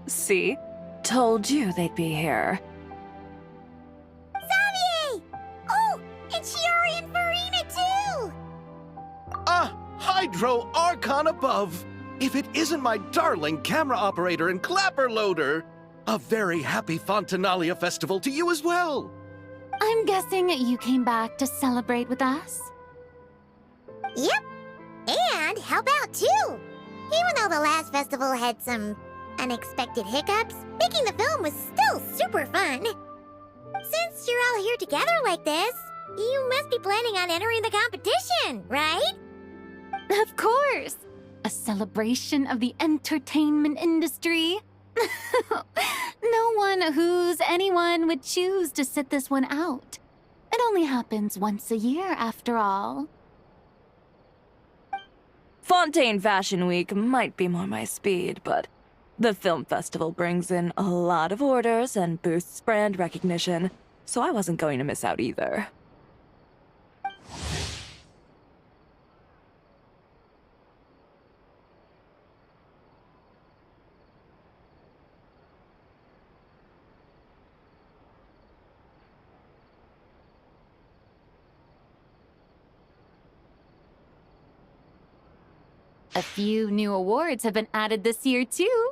See? Told you they'd be here. Xavier! Oh, and Chiori and Furina too! Ah, Hydro Archon above! If it isn't my darling camera operator and clapper loader! A very happy Fontinalia festival to you as well! I'm guessing you came back to celebrate with us? Yep, and help out too! Even though the last festival had some unexpected hiccups, making the film was still super fun. Since you're all here together like this, you must be planning on entering the competition, right? Of course! A celebration of the entertainment industry. No one who's anyone would choose to sit this one out. It only happens once a year, after all. Fontaine Fashion Week might be more my speed, but the film festival brings in a lot of orders and boosts brand recognition, so I wasn't going to miss out either. A few new awards have been added this year, too.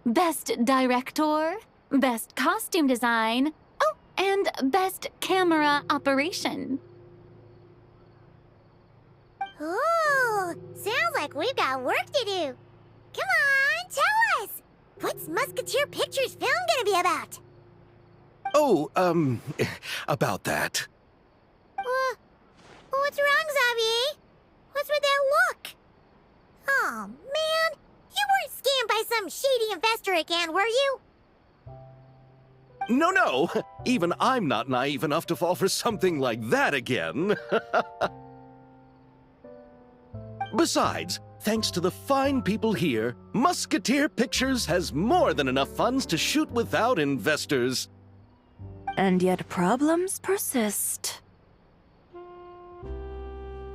Best Director, Best Costume Design, oh, and Best Camera Operation. Ooh, sounds like we've got work to do. Come on, tell us! What's Musketeer Pictures film gonna be about? Oh, about that. What's wrong, Xavier? What's with that look? Oh, man, you weren't scammed by some shady investor again, were you? No, even I'm not naive enough to fall for something like that again. Besides, thanks to the fine people here, Musketeer Pictures has more than enough funds to shoot without investors. And yet problems persist.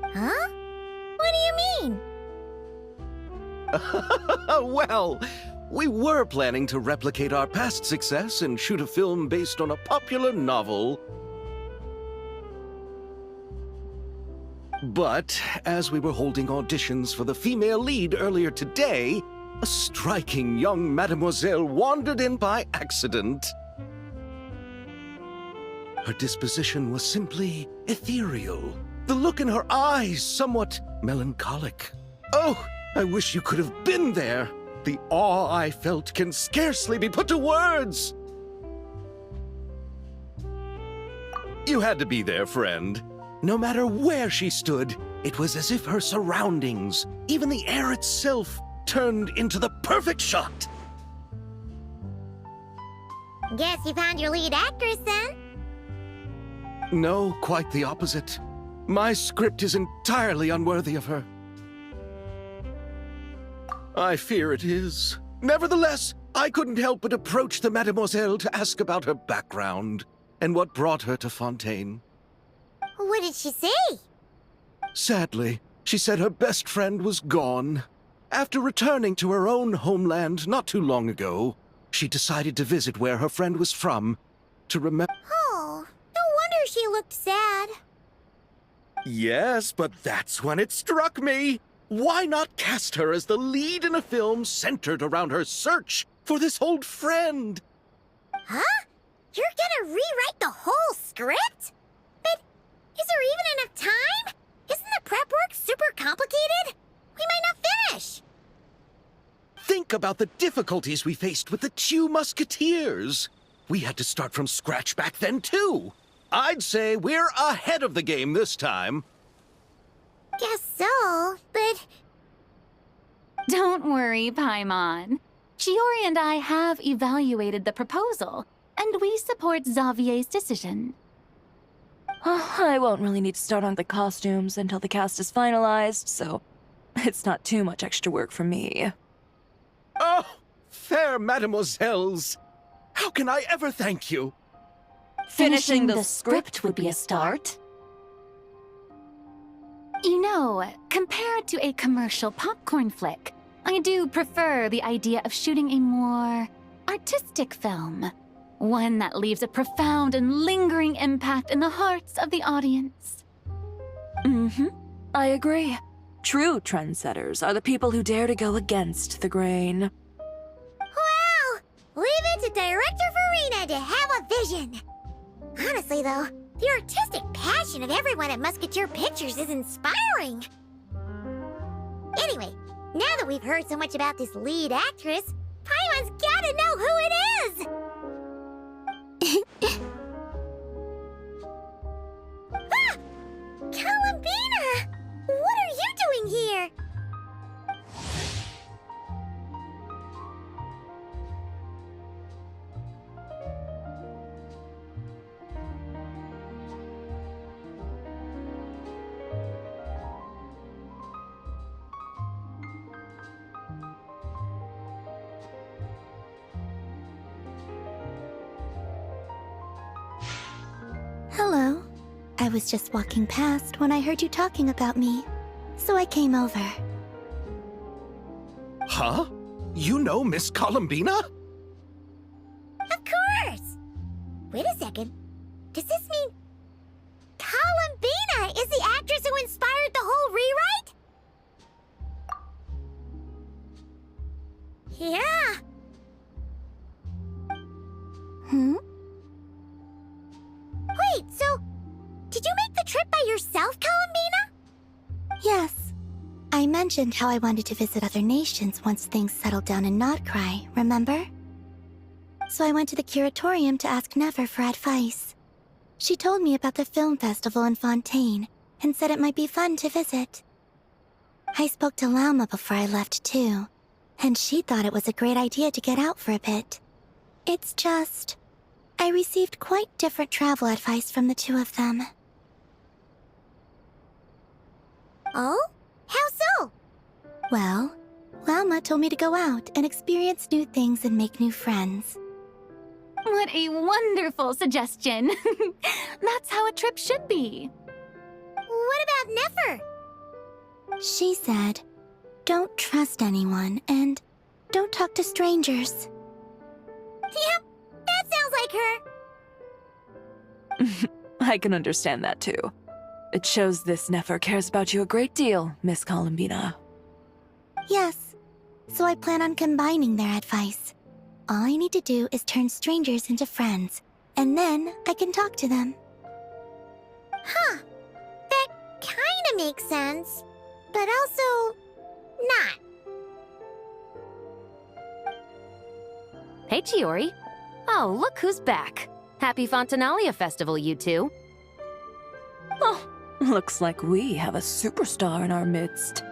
Huh? What do you mean? Well, we were planning to replicate our past success and shoot a film based on a popular novel. But as we were holding auditions for the female lead earlier today, a striking young mademoiselle wandered in by accident. Her disposition was simply ethereal. The look in her eyes somewhat melancholic. Oh, I wish you could have been there. The awe I felt can scarcely be put to words. You had to be there, friend. No matter where she stood, it was as if her surroundings, even the air itself, turned into the perfect shot. Guess you found your lead actress, then? No, quite the opposite. My script is entirely unworthy of her. I fear it is. Nevertheless, I couldn't help but approach the mademoiselle to ask about her background and what brought her to Fontaine. What did she say? Sadly, she said her best friend was gone. After returning to her own homeland not too long ago, she decided to visit where her friend was from to remember. Oh, no wonder she looked sad. Yes, but that's when it struck me. Why not cast her as the lead in a film centered around her search for this old friend? Huh? You're gonna rewrite the whole script? But is there even enough time? Isn't the prep work super complicated? We might not finish. Think about the difficulties we faced with the two Musketeers. We had to start from scratch back then, too. I'd say we're ahead of the game this time. Guess so, but... Don't worry, Paimon. Chiori and I have evaluated the proposal, and we support Xavier's decision. I won't really need to start on the costumes until the cast is finalized, so it's not too much extra work for me. Oh, fair mademoiselles. How can I ever thank you? Finishing the script would be a start. You know, compared to a commercial popcorn flick, I do prefer the idea of shooting a more artistic film. One that leaves a profound and lingering impact in the hearts of the audience. I agree. True trendsetters are the people who dare to go against the grain. Well, leave it to Director Furina to have a vision. Honestly, though, the artistic passion of everyone at Musketeer Pictures is inspiring. Anyway, now that we've heard so much about this lead actress, Paimon's gotta know who it is! Ah! Columbina! What are you doing here? Hello. I was just walking past when I heard you talking about me, so I came over. Huh? You know Miss Columbina? Of course! Wait a second. Does this mean Columbina is the actress who inspired the whole rewrite? Yeah. Wait, so did you make the trip by yourself, Columbina? Yes. I mentioned how I wanted to visit other nations once things settled down in Notcry, remember? So I went to the curatorium to ask Never for advice. She told me about the film festival in Fontaine and said it might be fun to visit. I spoke to Lauma before I left too, and she thought it was a great idea to get out for a bit. It's just, I received quite different travel advice from the two of them. Oh? How so? Well, Lauma told me to go out and experience new things and make new friends. What a wonderful suggestion. That's how a trip should be. What about Nefer? She said, don't trust anyone and don't talk to strangers. Yep, that sounds like her. I can understand that too. It shows this Nefer cares about you a great deal, Miss Columbina. Yes, so I plan on combining their advice. All I need to do is turn strangers into friends, and then I can talk to them. Huh. That kinda makes sense, but also not. Hey, Chiori. Oh, look who's back. Happy Fontinalia Festival, you two. Oh, looks like we have a superstar in our midst.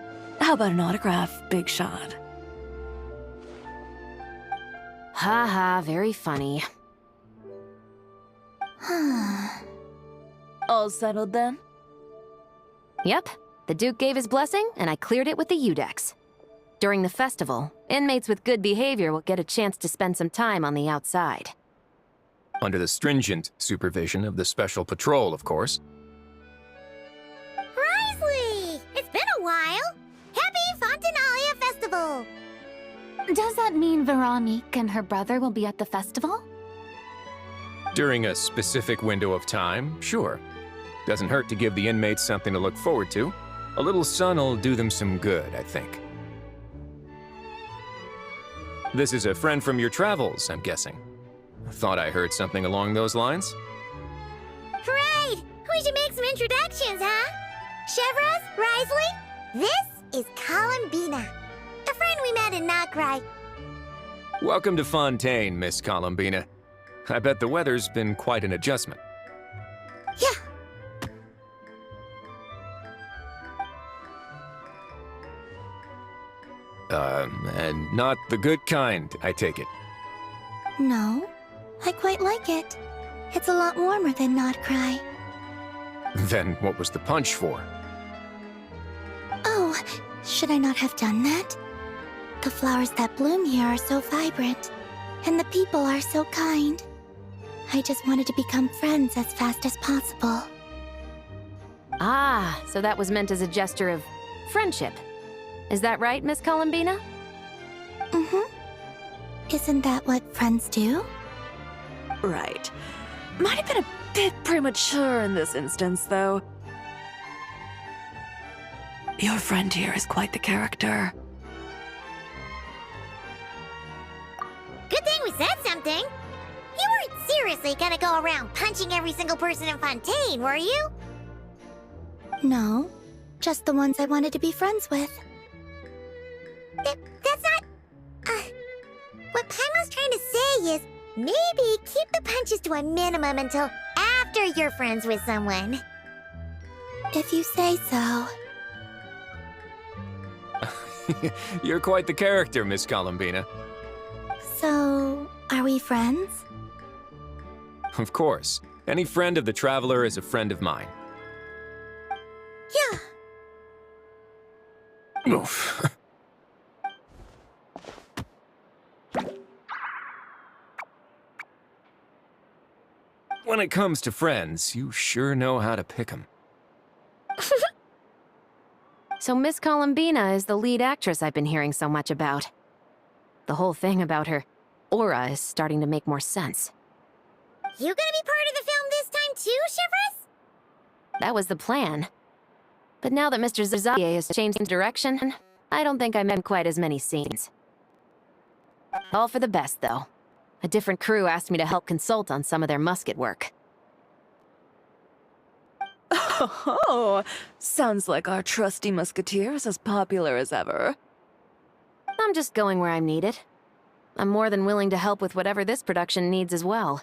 How about an autograph, Big Shot? Ha ha, very funny. All settled then? Yep, the Duke gave his blessing, and I cleared it with the Udex. During the festival, inmates with good behavior will get a chance to spend some time on the outside. Under the stringent supervision of the Special Patrol, of course. Wriothesley! It's been a while! Happy Fontinalia Festival! Does that mean Veronique and her brother will be at the festival? During a specific window of time, sure. Doesn't hurt to give the inmates something to look forward to. A little sun will do them some good, I think. This is a friend from your travels, I'm guessing. Thought I heard something along those lines. Right! We should make some introductions, huh? Chevros, Wriothesley, this is Columbina, a friend we met in Notcry. Welcome to Fontaine, Miss Columbina. I bet the weather's been quite an adjustment. Yeah. And not the good kind, I take it. No, I quite like it. It's a lot warmer than Notcry. Then what was the punch for? Oh, should I not have done that? The flowers that bloom here are so vibrant, and the people are so kind. I just wanted to become friends as fast as possible. Ah, so that was meant as a gesture of friendship. Is that right, Miss Columbina? Mm-hmm. Isn't that what friends do? Right. Might have been a bit premature in this instance, though. Your friend here is quite the character. Good thing we said something. You weren't seriously gonna go around punching every single person in Fontaine, were you? No, just the ones I wanted to be friends with. That's not... what Paimon's trying to say is, maybe keep the punches to a minimum until after you're friends with someone. If you say so. You're quite the character, Miss Columbina. So, are we friends? Of course. Any friend of the Traveler is a friend of mine. Yeah. Oof. When it comes to friends, you sure know how to pick 'em. So Miss Columbina is the lead actress I've been hearing so much about. The whole thing about her aura is starting to make more sense. You gonna be part of the film this time too, Shivers? That was the plan. But now that Mr. Zazaye has changed direction, I don't think I'm in quite as many scenes. All for the best, though. A different crew asked me to help consult on some of their musket work. Oh, sounds like our trusty musketeer is as popular as ever. I'm just going where I'm needed. I'm more than willing to help with whatever this production needs as well.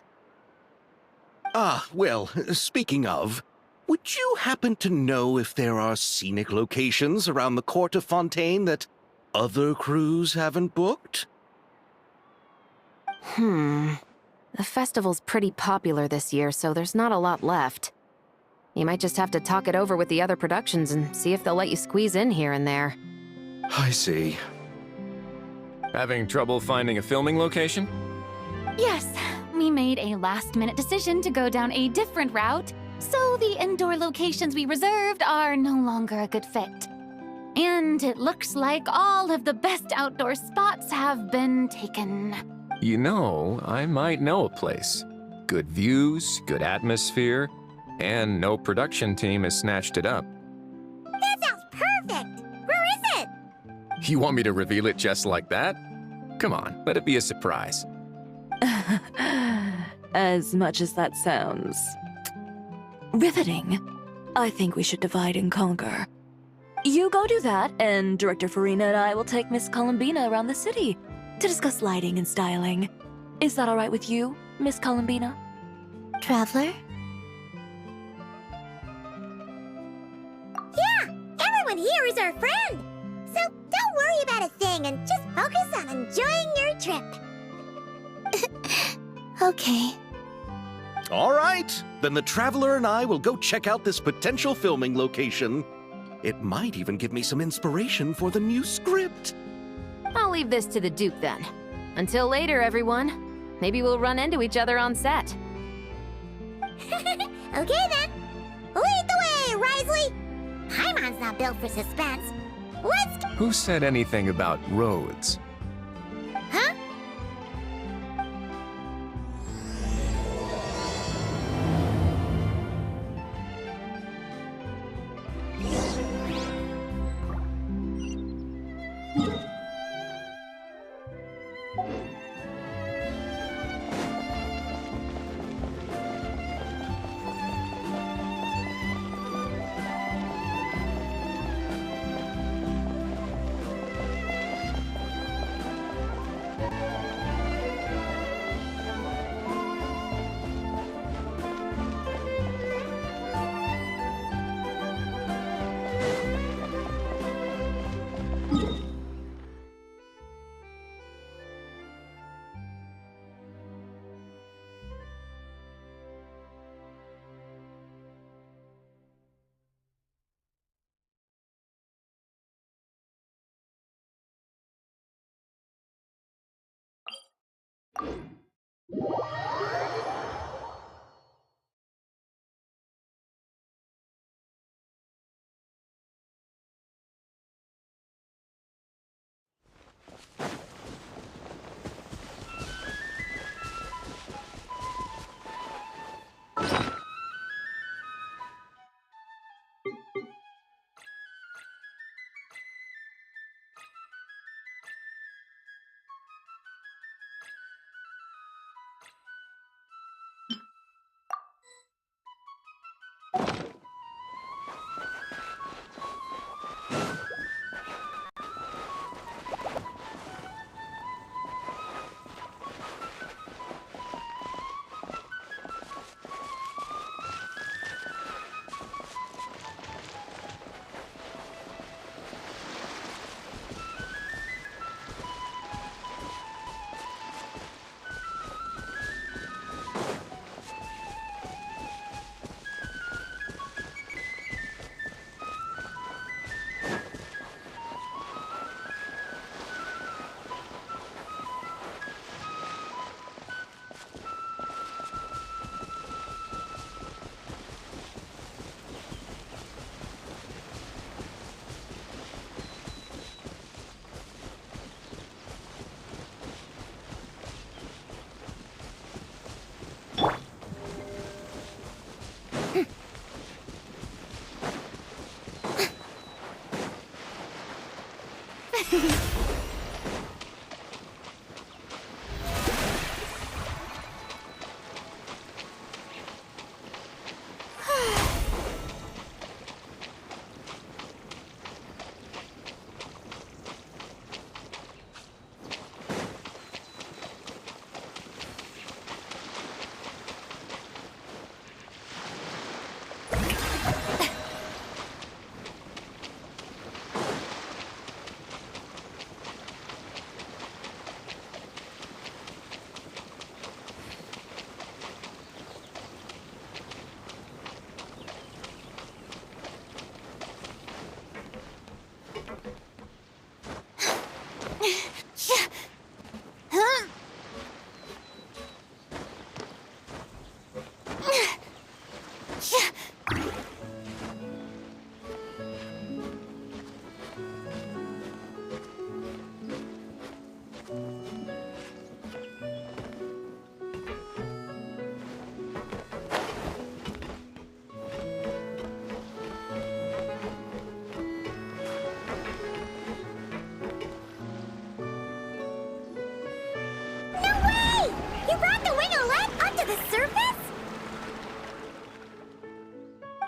Ah, well, speaking of, would you happen to know if there are scenic locations around the court of Fontaine that other crews haven't booked? The festival's pretty popular this year, so there's not a lot left. You might just have to talk it over with the other productions and see if they'll let you squeeze in here and there. I see. Having trouble finding a filming location? Yes, we made a last-minute decision to go down a different route, so the indoor locations we reserved are no longer a good fit. And it looks like all of the best outdoor spots have been taken. You know, I might know a place. Good views, good atmosphere, and no production team has snatched it up. That sounds perfect! Where is it? You want me to reveal it just like that? Come on, let it be a surprise. As much as that sounds riveting, I think we should divide and conquer. You go do that, and Director Furina and I will take Miss Columbina around the city to discuss lighting and styling. Is that all right with you, Miss Columbina? Traveler? Yeah, everyone here is our friend. So don't worry about a thing and just focus on enjoying your trip. Okay. All right, then the Traveler and I will go check out this potential filming location. It might even give me some inspiration for the new script. I'll leave this to the Duke then. Until later, everyone. Maybe we'll run into each other on set. Okay then. Lead the way, Wriothesley. Paimon's not built for suspense. Let's... Who said anything about roads? Huh?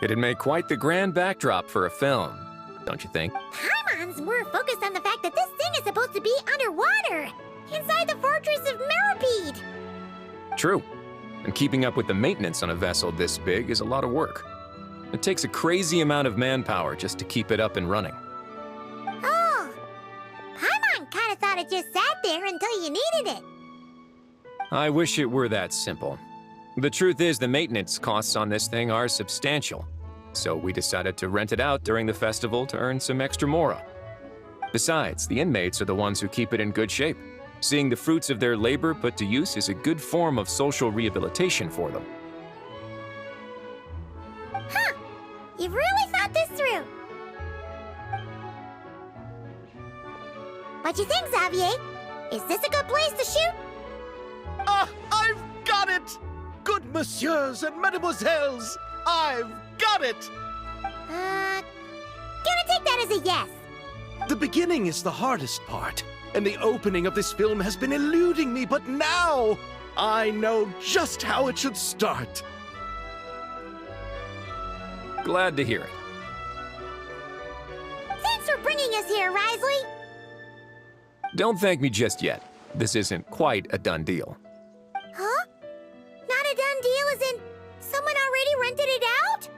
It'd make quite the grand backdrop for a film, don't you think? Paimon's more focused on the fact that this thing is supposed to be underwater, inside the fortress of Meripede. True. And keeping up with the maintenance on a vessel this big is a lot of work. It takes a crazy amount of manpower just to keep it up and running. Oh, Paimon kind of thought it just sat there until you needed it. I wish it were that simple. The truth is, the maintenance costs on this thing are substantial. So we decided to rent it out during the festival to earn some extra mora. Besides, the inmates are the ones who keep it in good shape. Seeing the fruits of their labor put to use is a good form of social rehabilitation for them. Huh. You've really thought this through. What you think, Xavier? Is this a good place to shoot? Ah, I've got it! Good messieurs and mesdemoiselles, I've got it! Gonna take that as a yes. The beginning is the hardest part, and the opening of this film has been eluding me, but now I know just how it should start. Glad to hear it. Thanks for bringing us here, Wriothesley. Don't thank me just yet. This isn't quite a done deal. Huh? Not a done deal as in someone already rented it out?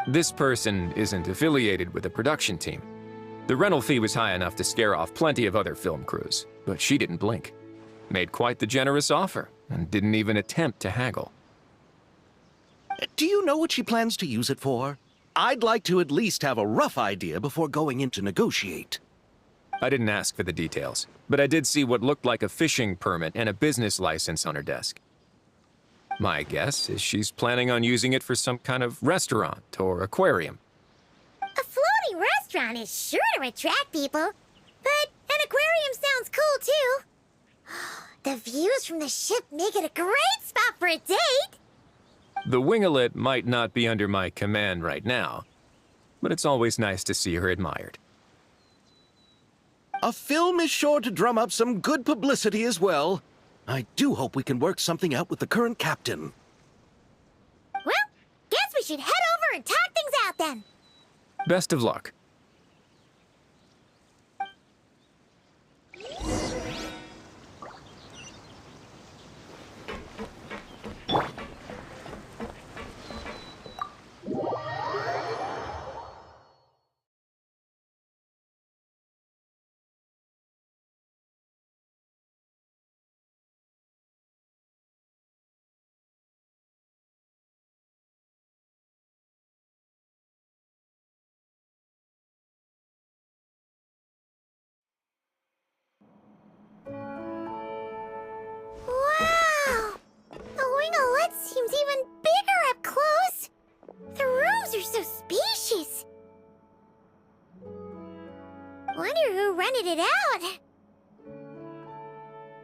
This person isn't affiliated with the production team. The rental fee was high enough to scare off plenty of other film crews, but she didn't blink. Made quite the generous offer, and didn't even attempt to haggle. Do you know what she plans to use it for? I'd like to at least have a rough idea before going in to negotiate. I didn't ask for the details, but I did see what looked like a fishing permit and a business license on her desk. My guess is she's planning on using it for some kind of restaurant or aquarium. A floating restaurant is sure to attract people, but an aquarium sounds cool too. The views from the ship make it a great spot for a date. The Vingalet might not be under my command right now, but it's always nice to see her admired. A film is sure to drum up some good publicity as well. I do hope we can work something out with the current captain. Well, guess we should head over and talk things out then. Best of luck. Wow! The Vingalet seems even bigger up close. The rooms are so spacious. Wonder who rented it out.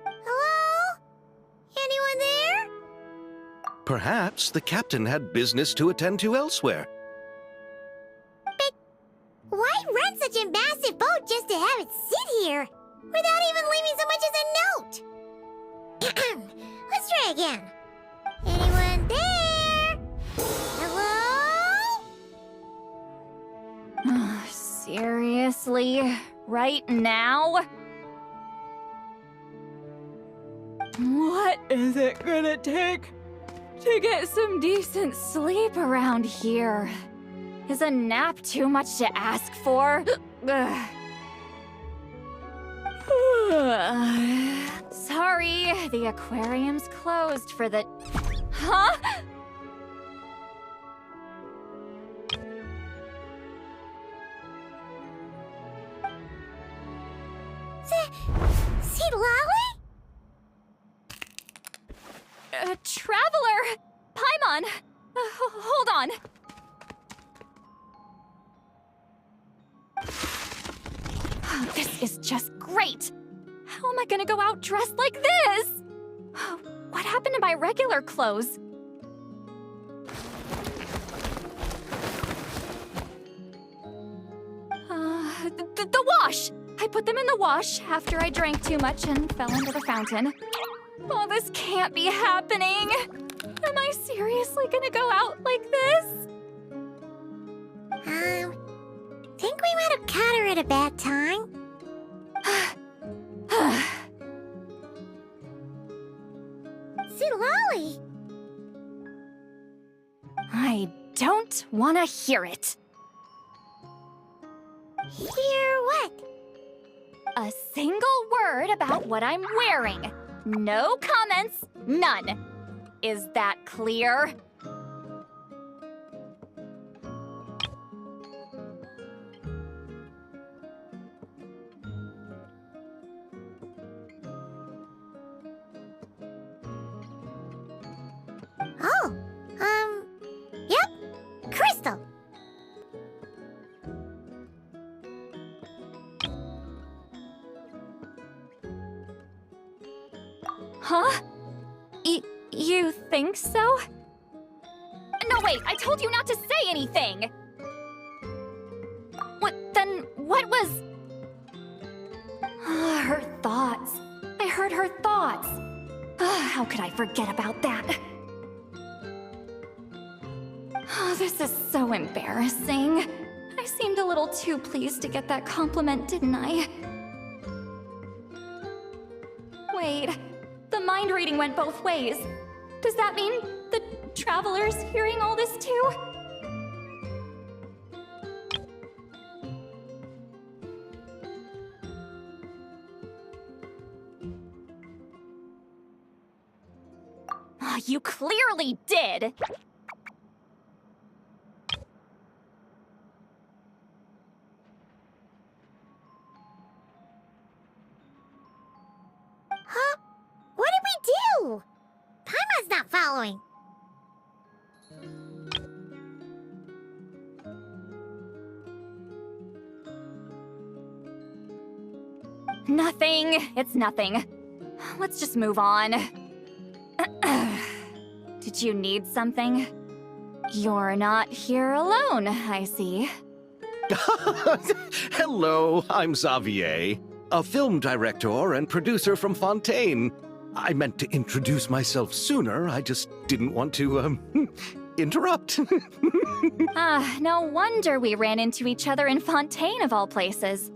Hello? Anyone there? Perhaps the captain had business to attend to elsewhere. But why rent such a massive boat just to have it sit here without even leaving so much as a note. Let's try again. Anyone there? Hello? Seriously? Right now? What is it gonna take to get some decent sleep around here? Is a nap too much to ask for? Sorry, the aquarium's closed for the... Huh? See Lolly? Traveler! Paimon! Hold on. This is just great! How am I gonna go out dressed like this? What happened to my regular clothes? The wash! I put them in the wash after I drank too much and fell into the fountain. Oh, this can't be happening! Am I seriously gonna go out like this? Think we might have caught her at a bad time. See Lolly? I don't want to hear it. Hear what? A single word about what I'm wearing. No comments, none. Is that clear? Oh, yep, Crystal. Huh? You think so? No, wait, I told you not to say anything! What was... Her thoughts. I heard her thoughts. How could I forget about that? Oh, this is so embarrassing. I seemed a little too pleased to get that compliment, didn't I? Wait, the mind reading went both ways. Does that mean the Traveler's hearing all this too? You clearly did! Huh? What did we do? Paimon's not following. Nothing. It's nothing. Let's just move on. Did you need something? You're not here alone, I see. Hello, I'm Xavier, a film director and producer from Fontaine. I meant to introduce myself sooner, I just didn't want to, interrupt. No wonder we ran into each other in Fontaine of all places.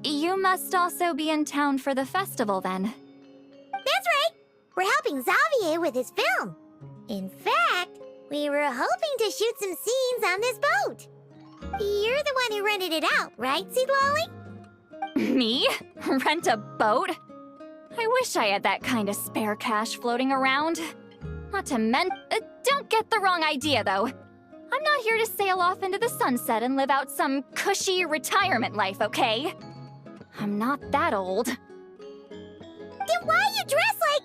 You must also be in town for the festival, then. That's right! We're helping Xavier with his film. In fact, we were hoping to shoot some scenes on this boat. You're the one who rented it out, right, Seed Lolly? Me? Rent a boat? I wish I had that kind of spare cash floating around. Not to don't get the wrong idea, though. I'm not here to sail off into the sunset and live out some cushy retirement life, okay? I'm not that old. Then why you dress like...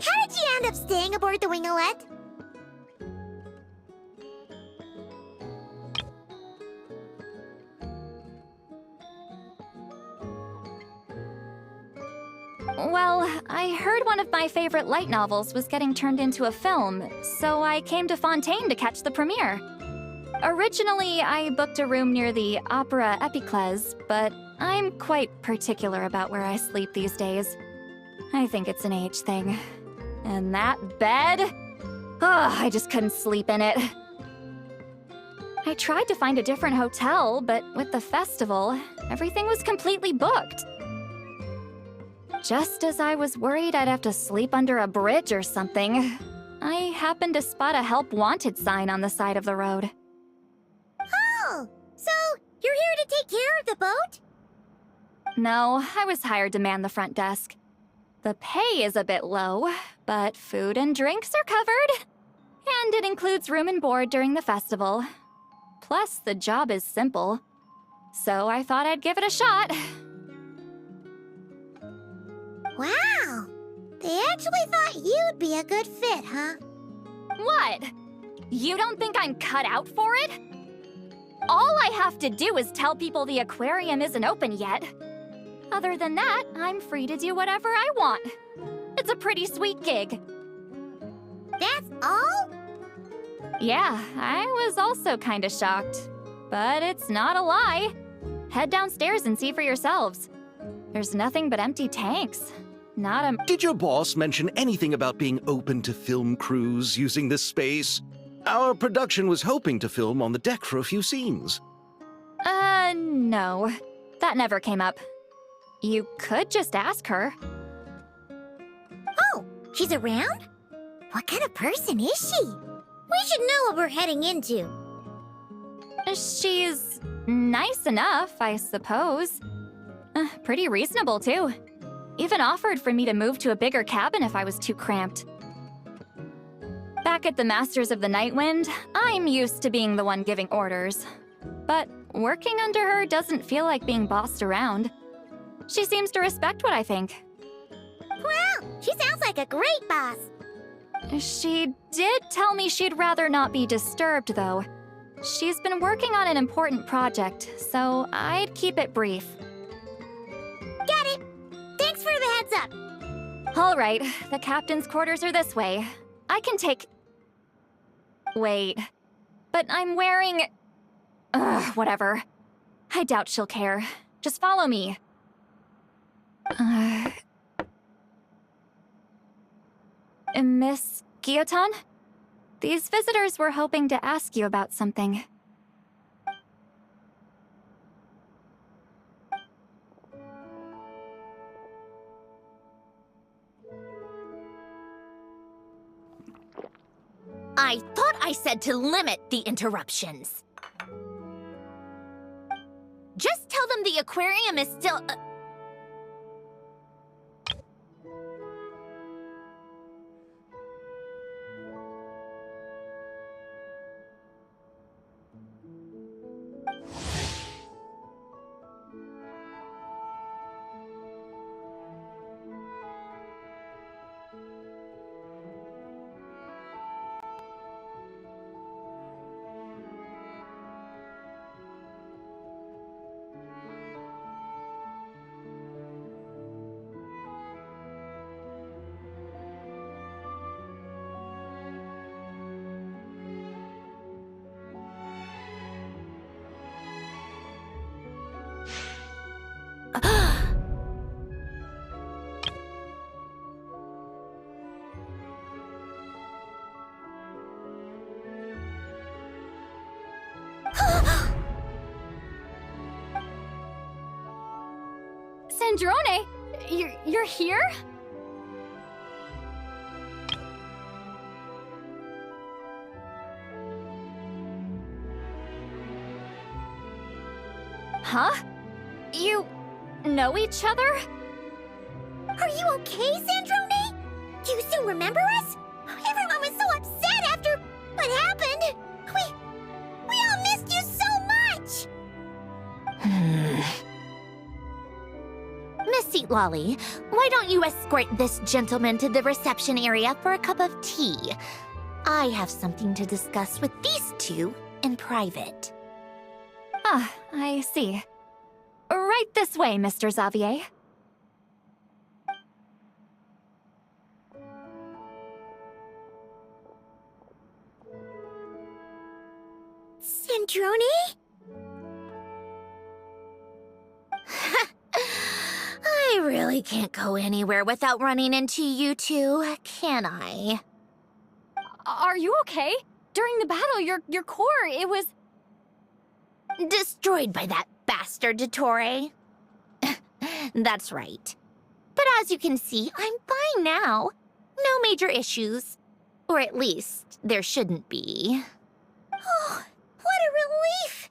how did you end up staying aboard the Vingalet? Well, I heard one of my favorite light novels was getting turned into a film, so I came to Fontaine to catch the premiere. Originally, I booked a room near the Opera Epicles, but I'm quite particular about where I sleep these days. I think it's an age thing. And that bed? Oh, I just couldn't sleep in it. I tried to find a different hotel, but with the festival, everything was completely booked. Just as I was worried I'd have to sleep under a bridge or something, I happened to spot a help wanted sign on the side of the road. Oh, so you're here to take care of the boat? No, I was hired to man the front desk. The pay is a bit low, but food and drinks are covered. And it includes room and board during the festival. Plus, the job is simple. So I thought I'd give it a shot. Wow, they actually thought you'd be a good fit, huh? What? You don't think I'm cut out for it? All I have to do is tell people the aquarium isn't open yet. Other than that, I'm free to do whatever I want. It's a pretty sweet gig. That's all? Yeah, I was also kinda shocked. But it's not a lie. Head downstairs and see for yourselves. There's nothing but empty tanks. Not a... Did your boss mention anything about being open to film crews using this space? Our production was hoping to film on the deck for a few scenes. No. That never came up. You could just ask her. Oh, she's around? What kind of person is she? We should know what we're heading into. She's nice enough, I suppose. Pretty reasonable, too. Even offered for me to move to a bigger cabin if I was too cramped. Back at the Masters of the Nightwind, I'm used to being the one giving orders. But working under her doesn't feel like being bossed around. She seems to respect what I think. Well, she sounds like a great boss. She did tell me she'd rather not be disturbed, though. She's been working on an important project, so I'd keep it brief. Got it. Thanks for the heads up. All right, the captain's quarters are this way. I can take... Wait. But I'm wearing... Ugh, whatever. I doubt she'll care. Just follow me. Miss Guillotin? These visitors were hoping to ask you about something. I thought I said to limit the interruptions. Just tell them the aquarium is still... Sandrone! You're here? Huh? You know each other? Are you okay, Sandrone? Do you still remember us? Everyone was so upset after what happened. We all missed you so much. Miss Seat Lolly, why don't you escort this gentleman to the reception area for a cup of tea? I have something to discuss with these two in private. Ah, I see. Right this way, Mr. Xavier. Sandrone? I really can't go anywhere without running into you two, can I? Are you okay? During the battle, your core, it was... Destroyed by that bastard Dottore. That's right. But as you can see, I'm fine now. No major issues. Or at least, there shouldn't be. Oh, what a relief!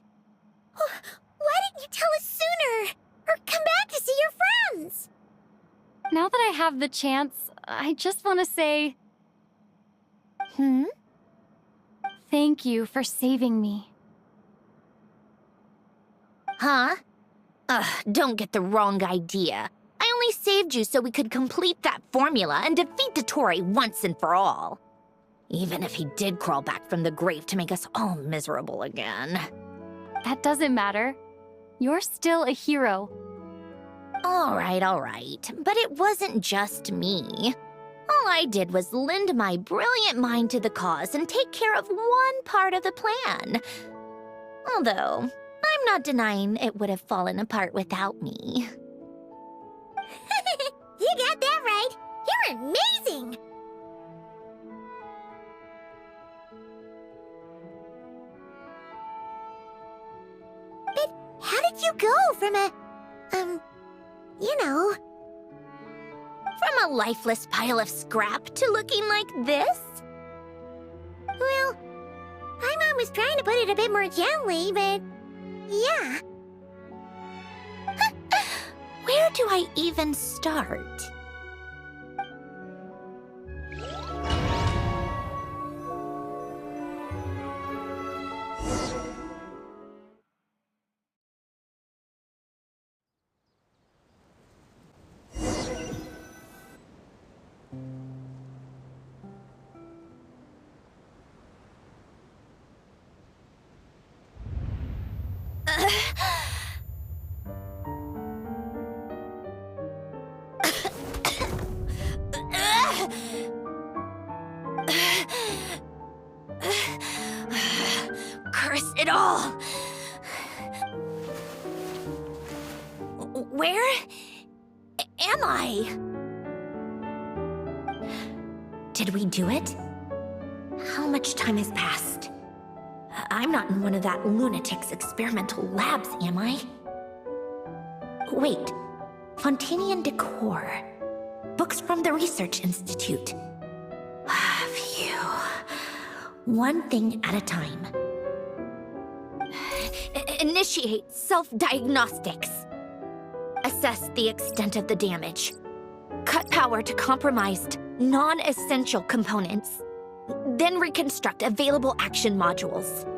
Oh, why didn't you tell us sooner? Or come back to see your friends? Now that I have the chance, I just want to say... Thank you for saving me. Huh? Don't get the wrong idea. I only saved you so we could complete that formula and defeat Dottore once and for all. Even if he did crawl back from the grave to make us all miserable again. That doesn't matter. You're still a hero. All right. But it wasn't just me. All I did was lend my brilliant mind to the cause and take care of one part of the plan. Although, I'm not denying it would have fallen apart without me. You got that right. You're amazing. But how did you go from a, From a lifeless pile of scrap to looking like this? Well, my mom was trying to put it a bit more gently, but yeah. Where do I even start? Curse it all! Where am I? Did we do it? How much time has passed? I'm not in one of that lunatic's experimental labs, am I? Wait, Fontaine decor. Books from the Research Institute. Phew. One thing at a time. Initiate self-diagnostics. Assess the extent of the damage. Cut power to compromised, non-essential components. Then reconstruct available action modules.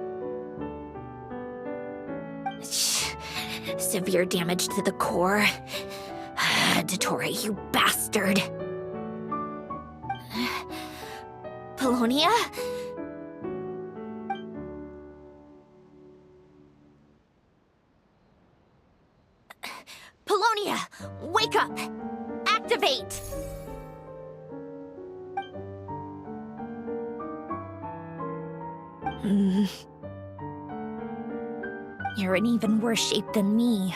Severe damage to the core. Dottore, you bastard. Polonia? Polonia, wake up! Activate! You're in even worse shape than me.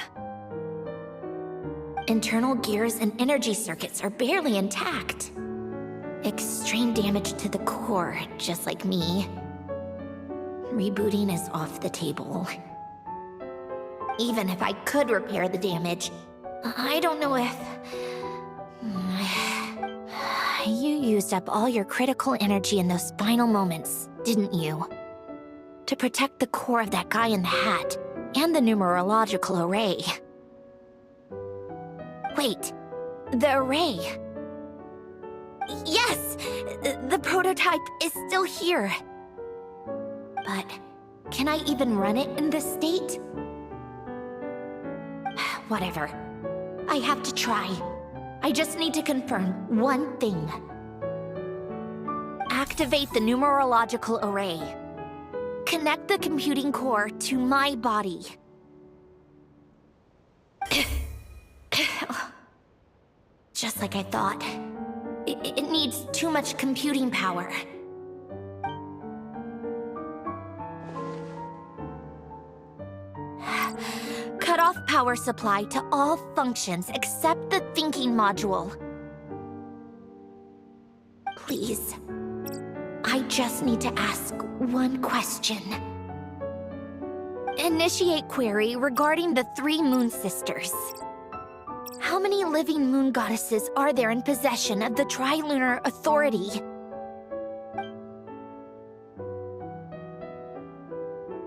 Internal gears and energy circuits are barely intact. Extreme damage to the core, just like me. Rebooting is off the table. Even if I could repair the damage, I don't know if... You used up all your critical energy in those final moments, didn't you? To protect the core of that guy in the hat, and the numerological array. Wait, the array. Yes! The prototype is still here. But can I even run it in this state? Whatever. I have to try. I just need to confirm one thing. Activate the numerological array. Connect the computing core to my body. Just like I thought. It needs too much computing power. off power supply to all functions except the thinking module. Please, I just need to ask one question. Initiate query regarding the 3 moon sisters. How many living moon goddesses are there in possession of the Trilunar Authority?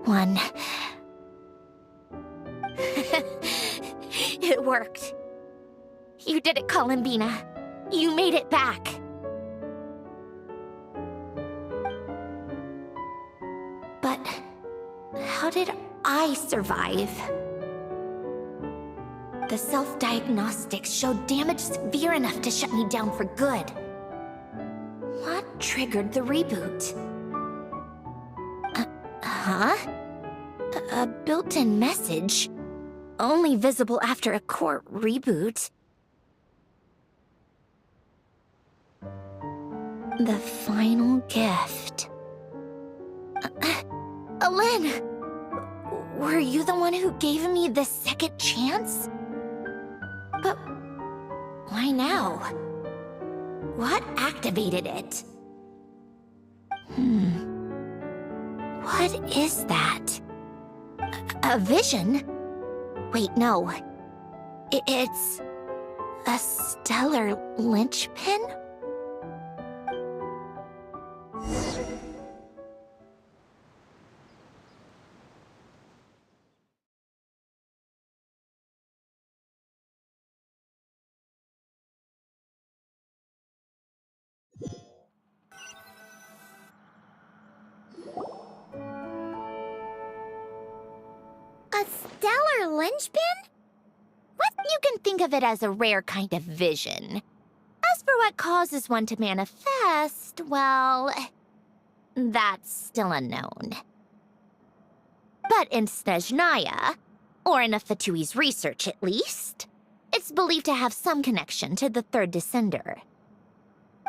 One. It worked. You did it, Columbina. You made it back. But how did I survive? The self-diagnostics showed damage severe enough to shut me down for good. What triggered the reboot? A built-in message? Only visible after a core reboot? The final gift. Alain! Were you the one who gave me the second chance? But why now? What activated it? What is that? A vision? Wait, no. It's a stellar linchpin? A stellar linchpin? You can think of it as a rare kind of vision. As for what causes one to manifest, well, that's still unknown. But in Snezhnaya, or in Afatui's research at least, it's believed to have some connection to the third descender.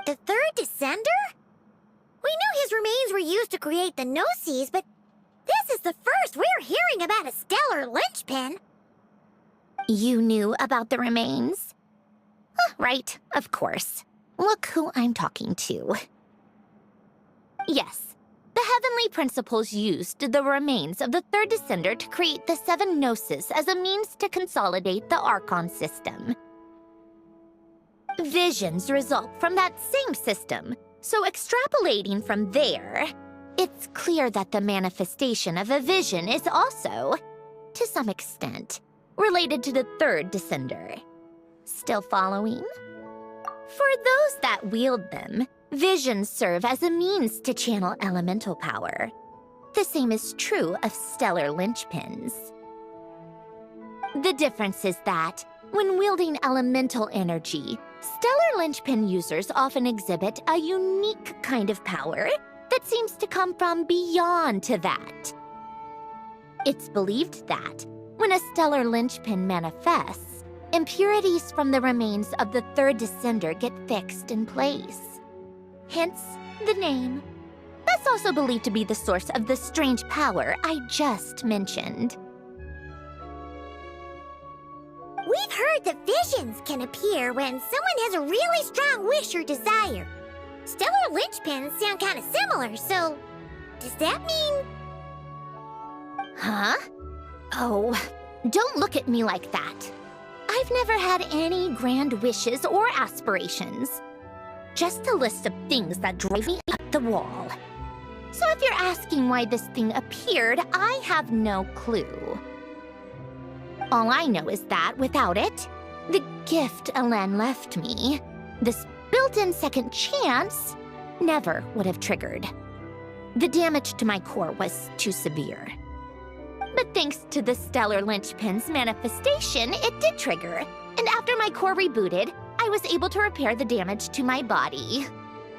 The third descender? We knew his remains were used to create the Gnosis, but this is the first we're hearing about a stellar linchpin. You knew about the remains? Right, of course. Look who I'm talking to. Yes, the Heavenly Principles used the remains of the third descender to create the 7 Gnosis as a means to consolidate the Archon system. Visions result from that same system, so extrapolating from there, it's clear that the manifestation of a vision is also, to some extent, related to the third descender. Still following? For those that wield them, visions serve as a means to channel elemental power. The same is true of stellar linchpins. The difference is that, when wielding elemental energy, stellar linchpin users often exhibit a unique kind of power that seems to come from beyond to that. It's believed that, when a stellar linchpin manifests, impurities from the remains of the third descender get fixed in place. Hence, the name. That's also believed to be the source of the strange power I just mentioned. We've heard that visions can appear when someone has a really strong wish or desire. Stellar linchpins sound kind of similar, so does that mean... Huh? Oh, don't look at me like that. I've never had any grand wishes or aspirations. Just a list of things that drive me up the wall. So if you're asking why this thing appeared, I have no clue. All I know is that without it, the gift Alain left me, this built-in second chance, never would have triggered. The damage to my core was too severe. But thanks to the stellar linchpin's manifestation, it did trigger. And after my core rebooted, I was able to repair the damage to my body.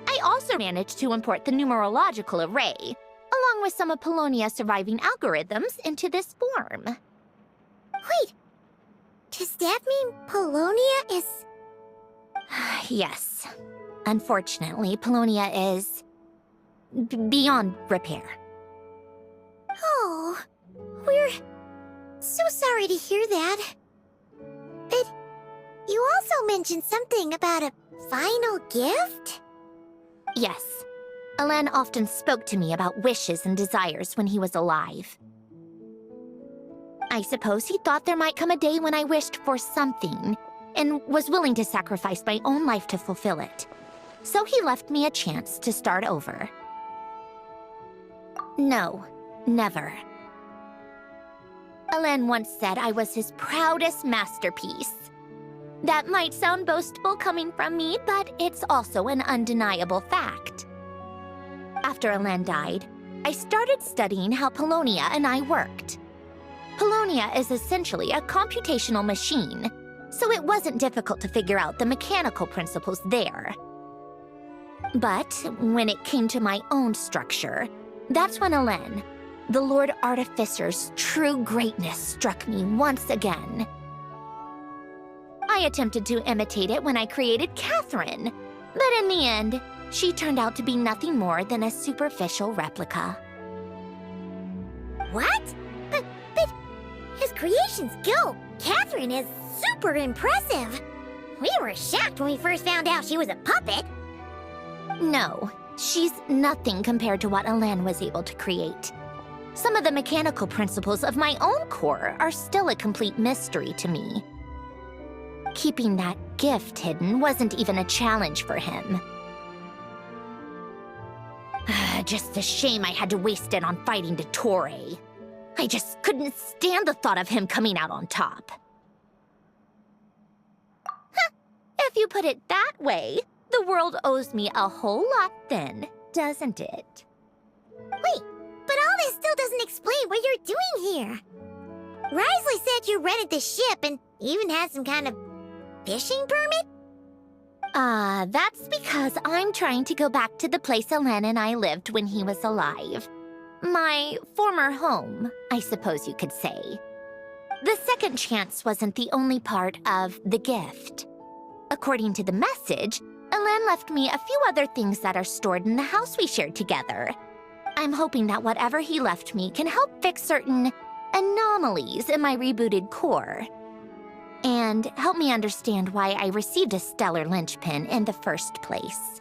I also managed to import the numerological array, along with some of Polonia's surviving algorithms, into this form. Wait, does that mean Polonia is... Yes. Unfortunately, Polonia is... beyond repair. Oh, we're So sorry to hear that. But you also mentioned something about a final gift? Yes. Alain often spoke to me about wishes and desires when he was alive. I suppose he thought there might come a day when I wished for something, and was willing to sacrifice my own life to fulfill it. So he left me a chance to start over. No, never. Alain once said I was his proudest masterpiece. That might sound boastful coming from me, but it's also an undeniable fact. After Alain died, I started studying how Polonia and I worked. Polonia is essentially a computational machine, so it wasn't difficult to figure out the mechanical principles there. But when it came to my own structure, that's when Alain, the Lord Artificer's true greatness, struck me once again. I attempted to imitate it when I created Catherine, but in the end, she turned out to be nothing more than a superficial replica. What? But his creation skill, Catherine, is super impressive. We were shocked when we first found out she was a puppet. No, she's nothing compared to what Alain was able to create. Some of the mechanical principles of my own core are still a complete mystery to me. Keeping that gift hidden wasn't even a challenge for him. Just a shame I had to waste it on fighting Dottore. I just couldn't stand the thought of him coming out on top. Huh, if you put it that way, the world owes me a whole lot then, doesn't it? Wait, but all this still doesn't explain what you're doing here. Wriothesley said you rented the ship and even had some kind of fishing permit? That's because I'm trying to go back to the place Alain and I lived when he was alive. My former home, I suppose you could say. The second chance wasn't the only part of the gift. According to the message, Alain left me a few other things that are stored in the house we shared together. I'm hoping that whatever he left me can help fix certain anomalies in my rebooted core. And help me understand why I received a stellar linchpin in the first place.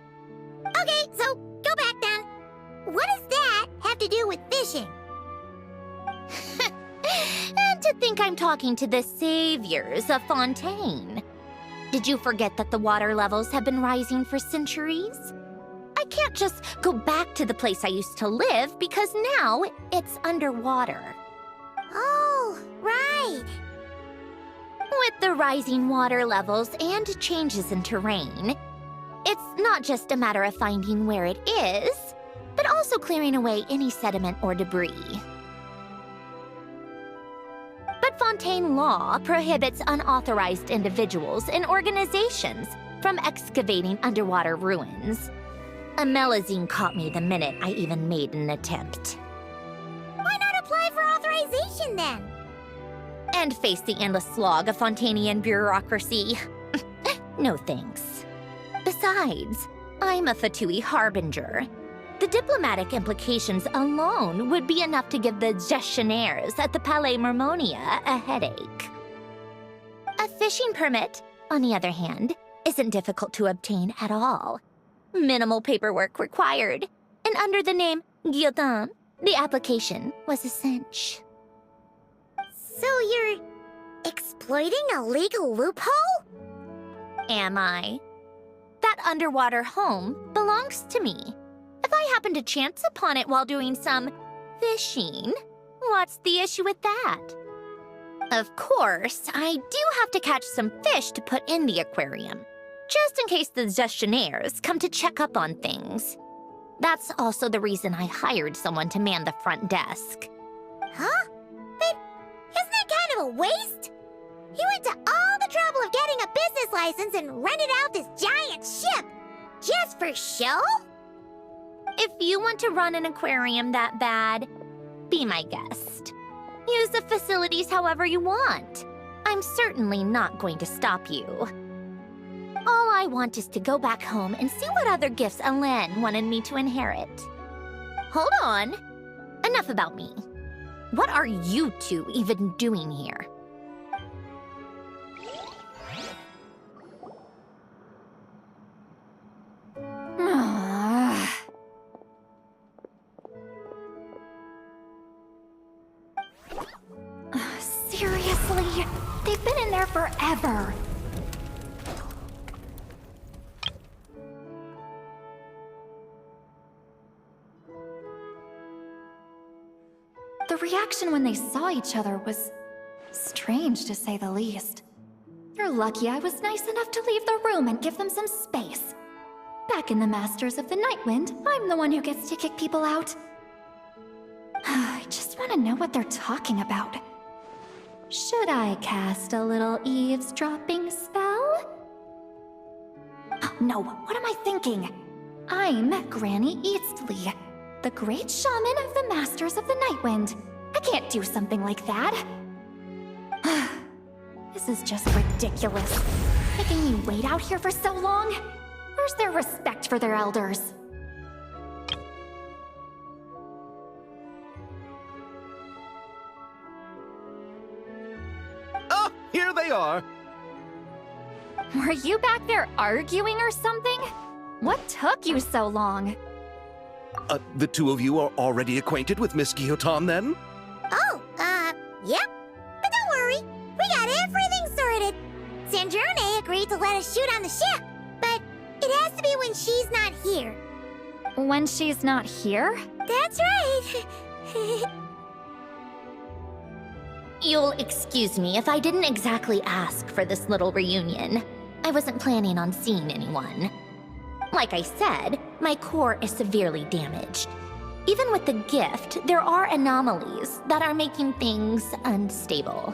Okay, so go back then. What does that have to do with fishing? And to think I'm talking to the saviors of Fontaine. Did you forget that the water levels have been rising for centuries? I can't just go back to the place I used to live because now it's underwater. Oh, right. With the rising water levels and changes in terrain, it's not just a matter of finding where it is, but also clearing away any sediment or debris. But Fontaine law prohibits unauthorized individuals and organizations from excavating underwater ruins. A Melazine caught me the minute I even made an attempt. Why not apply for authorization then? And face the endless slog of Fontainian bureaucracy. No thanks. Besides, I'm a Fatui harbinger. The diplomatic implications alone would be enough to give the gestionnaires at the Palais Mermonia a headache. A fishing permit, on the other hand, isn't difficult to obtain at all. Minimal paperwork required, and under the name Guillotin, the application was a cinch. So you're exploiting a legal loophole? Am I? That underwater home belongs to me. If I happen to chance upon it while doing some fishing, what's the issue with that? Of course, I do have to catch some fish to put in the aquarium, just in case the gestionnaires come to check up on things. That's also the reason I hired someone to man the front desk. Huh? But isn't that kind of a waste? You went to all the trouble of getting a business license and rented out this giant ship, just for show? If you want to run an aquarium that bad, be my guest. Use the facilities however you want. I'm certainly not going to stop you. All I want is to go back home and see what other gifts Alain wanted me to inherit. Hold on. Enough about me. What are you two even doing here? Seriously? They've been in there forever. The reaction when they saw each other was strange, to say the least. You're lucky I was nice enough to leave the room and give them some space. Back in the Masters of the Nightwind, I'm the one who gets to kick people out. I just want to know what they're talking about. Should I cast a little eavesdropping spell? Oh, no, what am I thinking? I'm Granny Eastley, the great shaman of the Masters of the Nightwind. I can't do something like that. This is just ridiculous. Making me wait out here for so long? Where's their respect for their elders? Oh, here they are. Were you back there arguing or something? What took you so long? The two of you are already acquainted with Miss Guillotin, then? Oh, yep. But don't worry, we got everything sorted. Sandrone agreed to let us shoot on the ship, but it has to be when she's not here. When she's not here? That's right. You'll excuse me if I didn't exactly ask for this little reunion. I wasn't planning on seeing anyone. Like I said, my core is severely damaged. Even with the gift, there are anomalies that are making things unstable.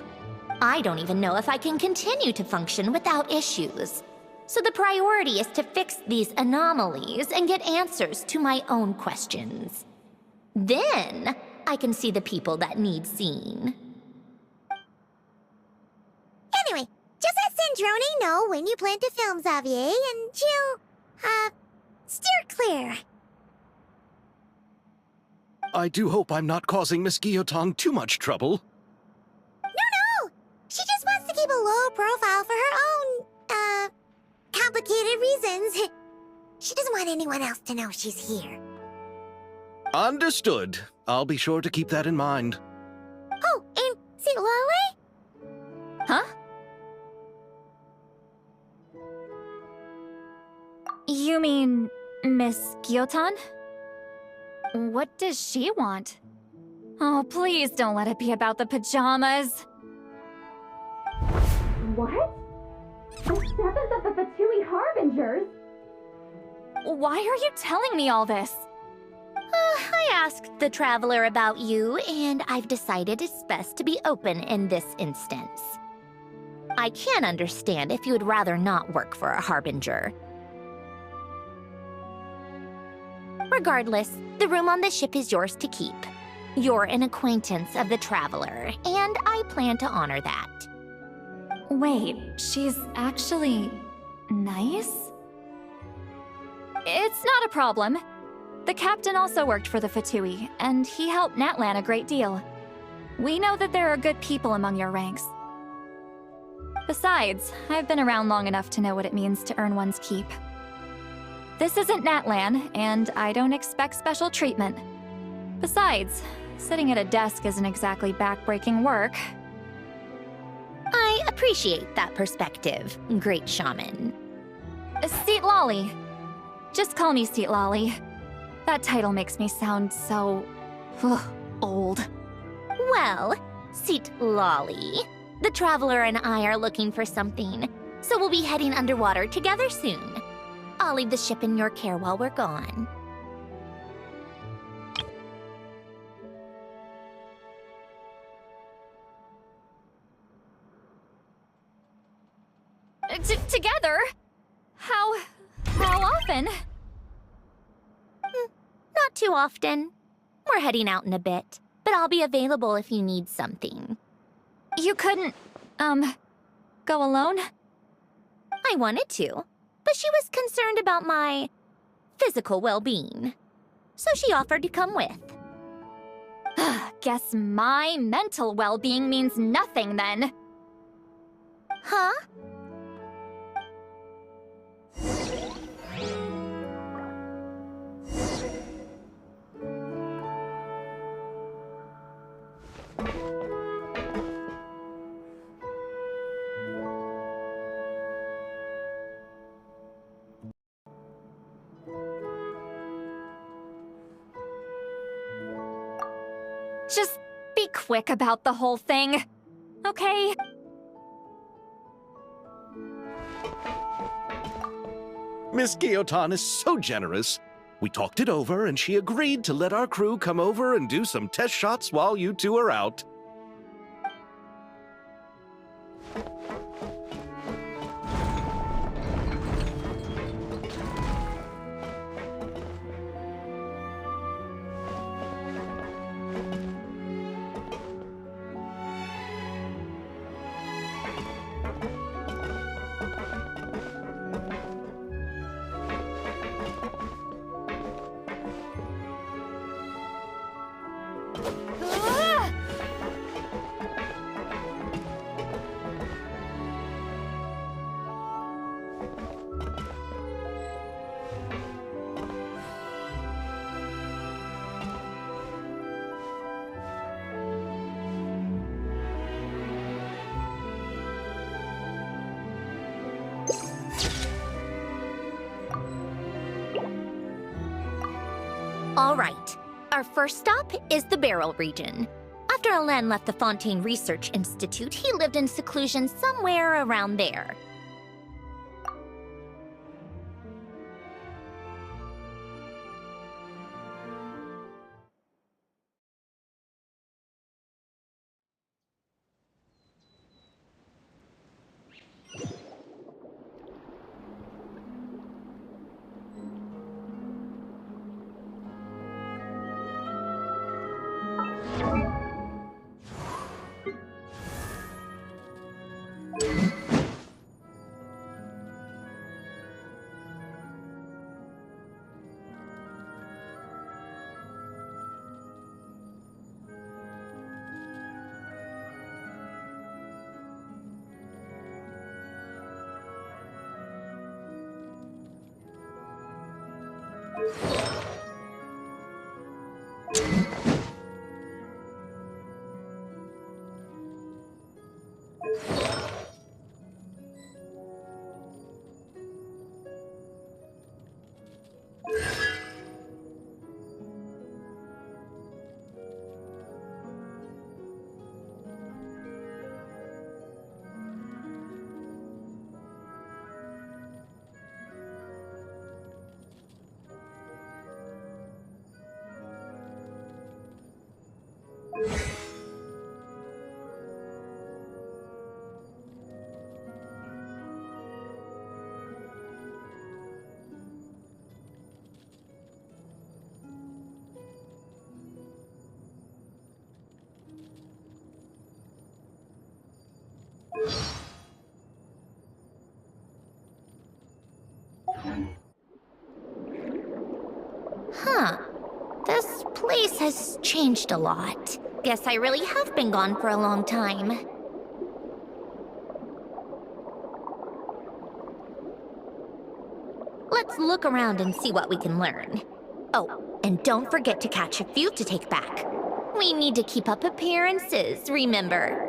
I don't even know if I can continue to function without issues. So the priority is to fix these anomalies and get answers to my own questions. Then, I can see the people that need seeing. Anyway, just let Sandrone know when you plan to film Xavier, and she'll, steer clear. I do hope I'm not causing Miss Guillotin too much trouble. No! She just wants to keep a low profile for her own, complicated reasons. She doesn't want anyone else to know she's here. Understood. I'll be sure to keep that in mind. Oh, and see Lale? Huh? You mean Miss Guillotin? What does she want? Oh, please don't let it be about the pajamas. What? The 7th of the Fatui Harbingers? Why are you telling me all this? I asked the Traveler about you, and I've decided it's best to be open in this instance. I can understand if you would rather not work for a Harbinger. Regardless, the room on the ship is yours to keep. You're an acquaintance of the Traveler, and I plan to honor that. Wait, she's actually nice? It's not a problem. The captain also worked for the Fatui, and he helped Natlan a great deal. We know that there are good people among your ranks. Besides, I've been around long enough to know what it means to earn one's keep. This isn't Natlan, and I don't expect special treatment. Besides, sitting at a desk isn't exactly back-breaking work. I appreciate that perspective, great shaman. Seat Lolly. Just call me Seat Lolly. That title makes me sound so... old. Well, Seat Lolly, the Traveler and I are looking for something, so we'll be heading underwater together soon. I'll leave the ship in your care while we're gone. Together? How often? Not too often. We're heading out in a bit, but I'll be available if you need something. You couldn't, go alone? I wanted to, but she was concerned about my physical well-being, so she offered to come with. Guess my mental well-being means nothing then. Huh? Just be quick about the whole thing, okay? Miss Guillotin is so generous. We talked it over, and she agreed to let our crew come over and do some test shots while you two are out. All right. Our first stop is the Barrel region. After Alain left the Fontaine Research Institute, he lived in seclusion somewhere around there. Huh. This place has changed a lot. Guess I really have been gone for a long time. Let's look around and see what we can learn. Oh, and don't forget to catch a few to take back. We need to keep up appearances, remember?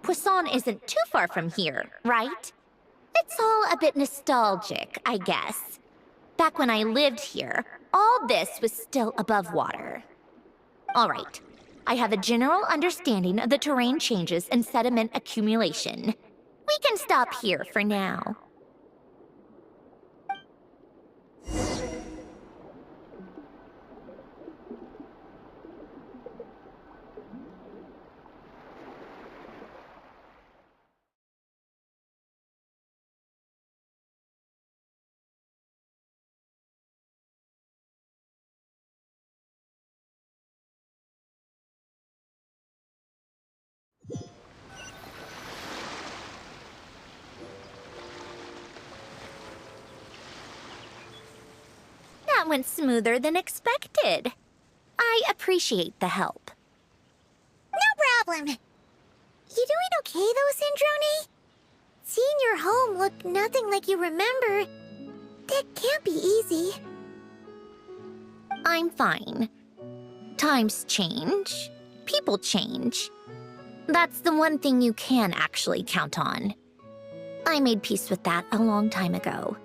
Poisson isn't too far from here, right? It's all a bit nostalgic, I guess. Back when I lived here, all this was still above water. All right, I have a general understanding of the terrain changes and sediment accumulation. We can stop here for now. That went smoother than expected. I appreciate the help. No problem. You doing okay though, Sandrone? Seeing your home look nothing like you remember, that can't be easy. I'm fine. Times change. People change. That's the one thing you can actually count on. I made peace with that a long time ago.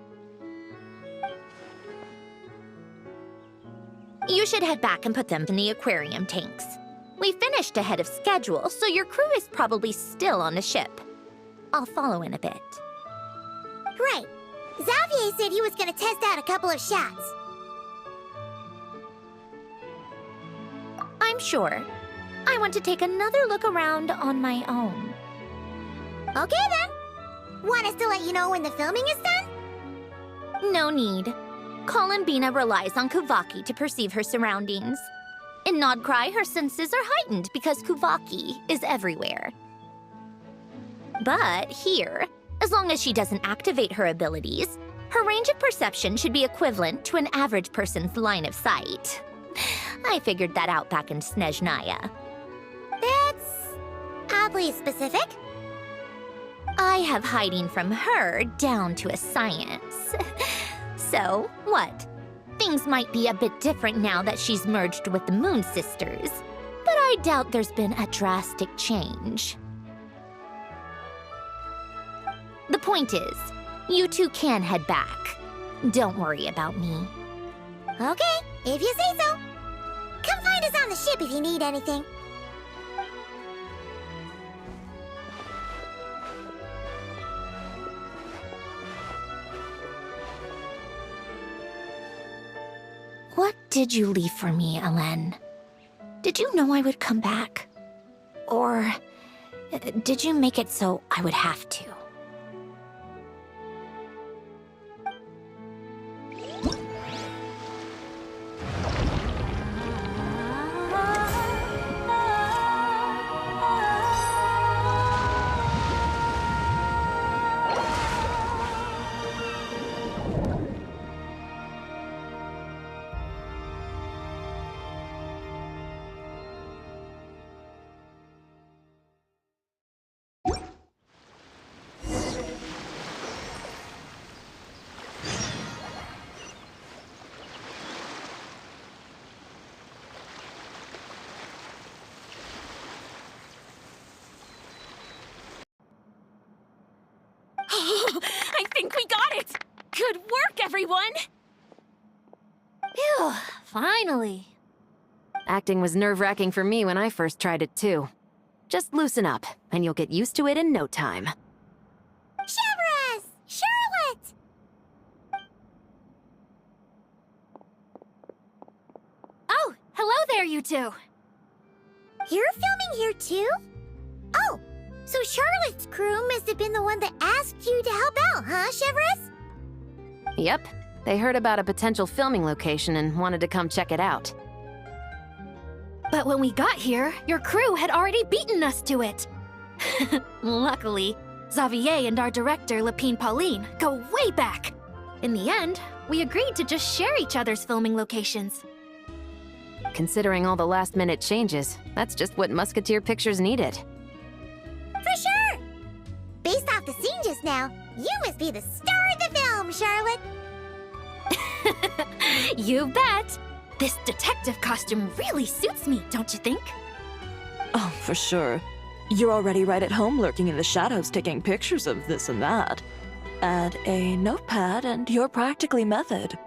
You should head back and put them in the aquarium tanks. We finished ahead of schedule, so your crew is probably still on the ship. I'll follow in a bit. Right. Xavier said he was gonna test out a couple of shots. I'm sure. I want to take another look around on my own. Okay then. Want us to let you know when the filming is done? No need. Columbina relies on Kuvaki to perceive her surroundings. In Nodcry, her senses are heightened because Kuvaki is everywhere. But here, as long as she doesn't activate her abilities, her range of perception should be equivalent to an average person's line of sight. I figured that out back in Snezhnaya. That's oddly specific. I have hiding from her down to a science. So, what? Things might be a bit different now that she's merged with the Moon Sisters, but I doubt there's been a drastic change. The point is, you two can head back. Don't worry about me. Okay, if you say so. Come find us on the ship if you need anything. What did you leave for me, Alain? Did you know I would come back? Or did you make it so I would have to? I think we got it! Good work, everyone! Phew, finally. Acting was nerve-wracking for me when I first tried it, too. Just loosen up, and you'll get used to it in no time. Chevres! Charlotte! Oh, hello there, you two. You're filming here too? Oh, so Charlotte's crew must have been the one that asked you to help out, huh, Chevres? Yep, They heard about a potential filming location and wanted to come check it out. But when we got here, your crew had already beaten us to it. Luckily, Xavier and our director, Lapine Pauline, go way back. In the end, we agreed to just share each other's filming locations. Considering all the last-minute changes, that's just what Musketeer Pictures needed. For sure! Based off the scene just now, you must be the star of the film, Charlotte! You bet! This detective costume really suits me, don't you think? Oh, for sure. You're already right at home lurking in the shadows taking pictures of this and that. Add a notepad and you're practically method.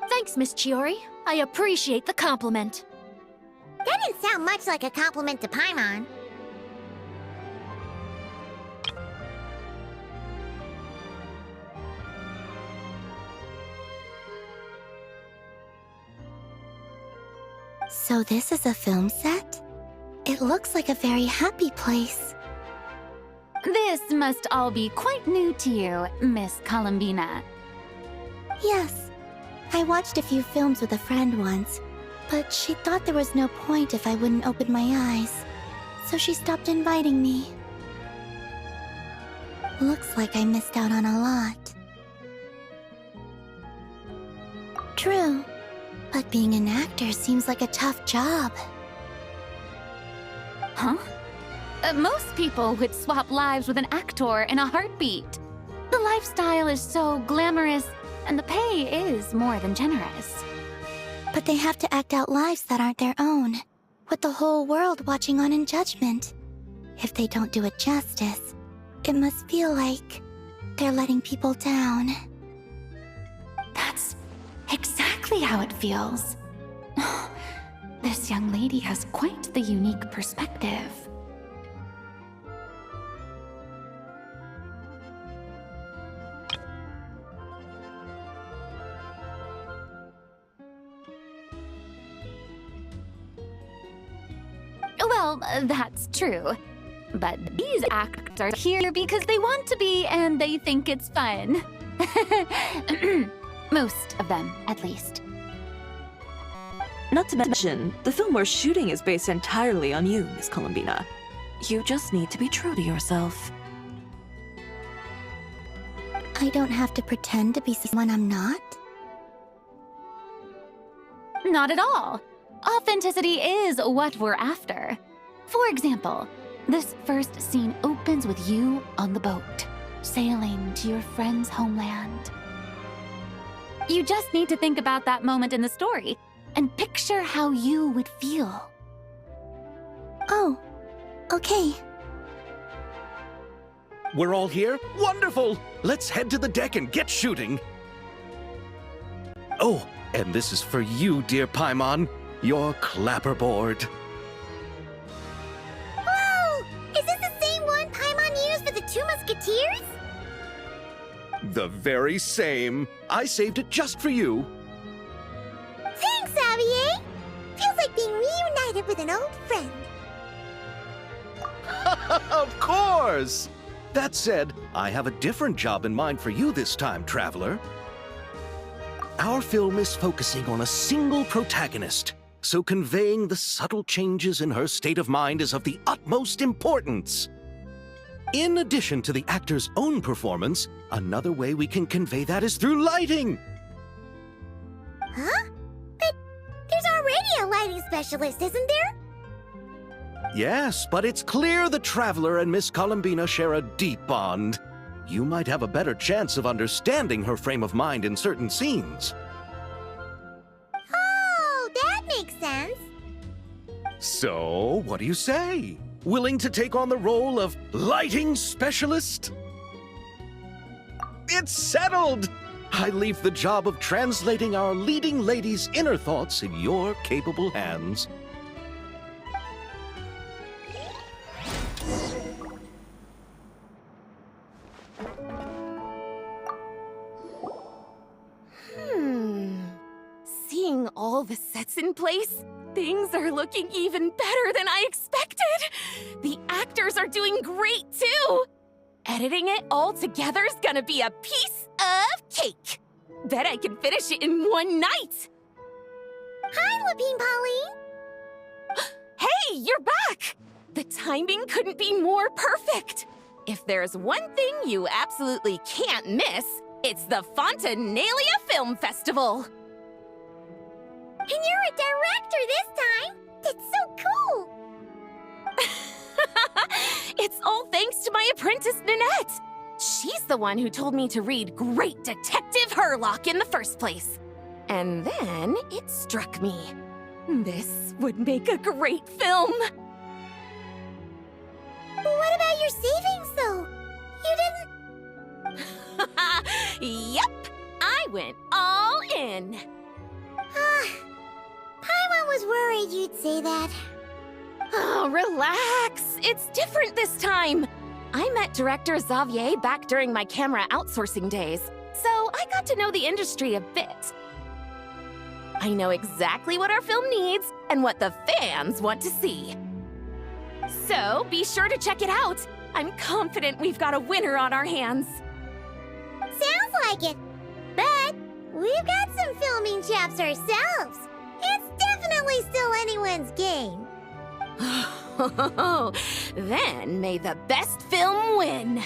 Thanks, Miss Chiori. I appreciate the compliment. That didn't sound much like a compliment to Paimon. So this is a film set? It looks like a very happy place. This must all be quite new to you, Miss Columbina. Yes. I watched a few films with a friend once, but she thought there was no point if I wouldn't open my eyes, so she stopped inviting me. Looks like I missed out on a lot. True, but being an actor seems like a tough job. Huh? Most people would swap lives with an actor in a heartbeat. The lifestyle is so glamorous, and the pay is more than generous. But they have to act out lives that aren't their own, with the whole world watching on in judgment. If they don't do it justice, it must feel like they're letting people down. That's exactly how it feels. This young lady has quite the unique perspective. Well, that's true. But these actors are here because they want to be and they think it's fun. Most of them, at least. Not to mention, the film we're shooting is based entirely on you, Miss Columbina. You just need to be true to yourself. I don't have to pretend to be someone I'm not? Not at all. Authenticity is what we're after. For example, this first scene opens with you on the boat, sailing to your friend's homeland. You just need to think about that moment in the story and picture how you would feel. Oh, okay. We're all here? Wonderful! Let's head to the deck and get shooting. Oh, and this is for you, dear Paimon, your clapperboard. Whoa! Is this the same one Paimon used for the Two Musketeers? The very same. I saved it just for you. Thanks, Xavier! Feels like being reunited with an old friend. Of course! That said, I have a different job in mind for you this time, traveler. Our film is focusing on a single protagonist, so conveying the subtle changes in her state of mind is of the utmost importance. In addition to the actor's own performance, another way we can convey that is through lighting. Huh? But there's already a lighting specialist, isn't there? Yes, but it's clear the Traveler and Miss Columbina share a deep bond. You might have a better chance of understanding her frame of mind in certain scenes. Oh, that makes sense. So, what do you say? Willing to take on the role of lighting specialist? It's settled! I leave the job of translating our leading lady's inner thoughts in your capable hands. Seeing all the sets in place, things are looking even better than I expected. The actors are doing great too. Editing it all together is gonna be a piece of cake. Bet I can finish it in one night! Hi, Lapine Pauline! Hey, you're back! The timing couldn't be more perfect! If there's one thing you absolutely can't miss, it's the Fontinalia Film Festival! And you're a director this time! That's so cool! It's all thanks to my apprentice, Nanette! She's the one who told me to read Great Detective Herlock in the first place. And then it struck me. This would make a great film! What about your savings, though? You didn't... Yep! I went all in! Paimon was worried you'd say that. Oh, relax! It's different this time! I met director Xavier back during my camera outsourcing days, so I got to know the industry a bit. I know exactly what our film needs and what the fans want to see. So be sure to check it out! I'm confident we've got a winner on our hands. Sounds like it. But we've got some filming chops ourselves. It's definitely still anyone's game. Then may the best film win!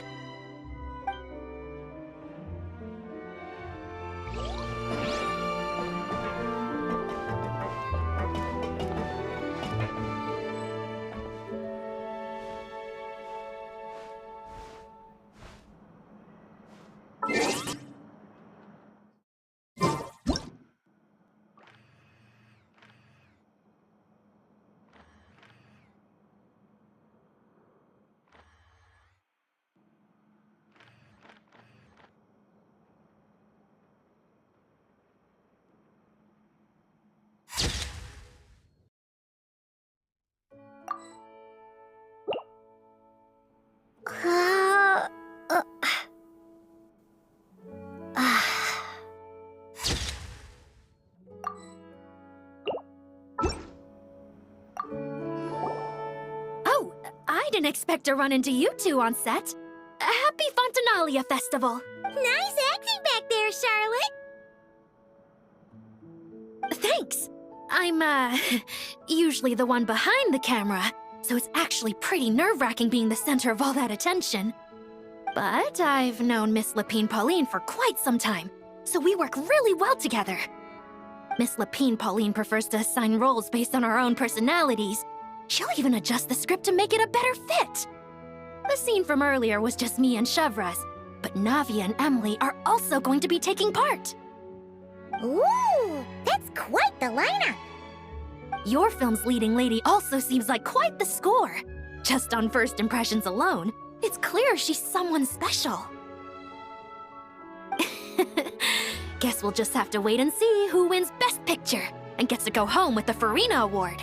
Oh, I didn't expect to run into you two on set. Happy Fontinalia Festival! Nice acting back there, Charlotte. Thanks. I'm, usually the one behind the camera, so it's actually pretty nerve-wracking being the center of all that attention. But I've known Miss Lapine Pauline for quite some time, so we work really well together. Miss Lapine Pauline prefers to assign roles based on our own personalities. She'll even adjust the script to make it a better fit. The scene from earlier was just me and Chevres, but Navia and Emily are also going to be taking part. Ooh, that's quite the lineup. Your film's leading lady also seems like quite the score. Just on first impressions alone, it's clear she's someone special. Guess we'll just have to wait and see who wins Best Picture and gets to go home with the Furina Award.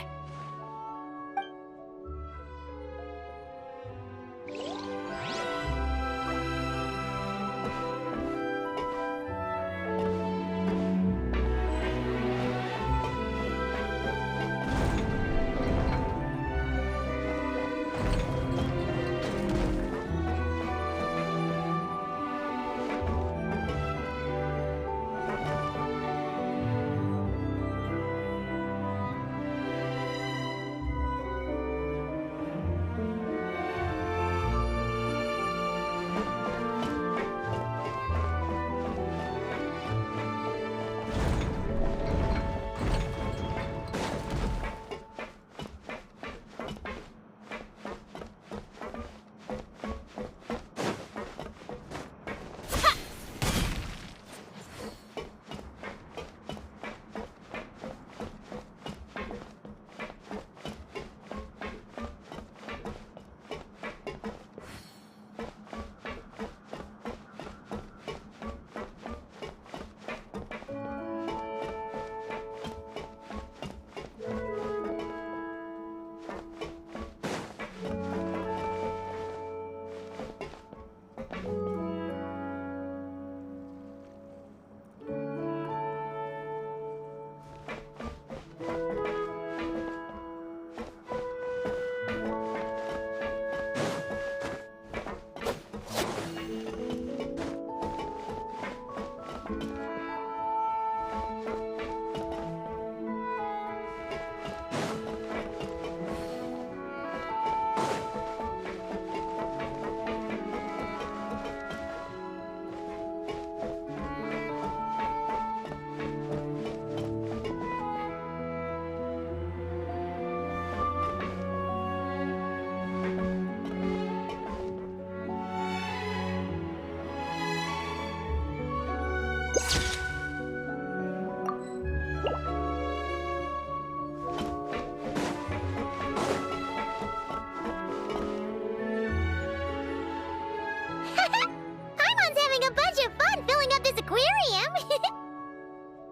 Paimon's having a bunch of fun filling up this aquarium.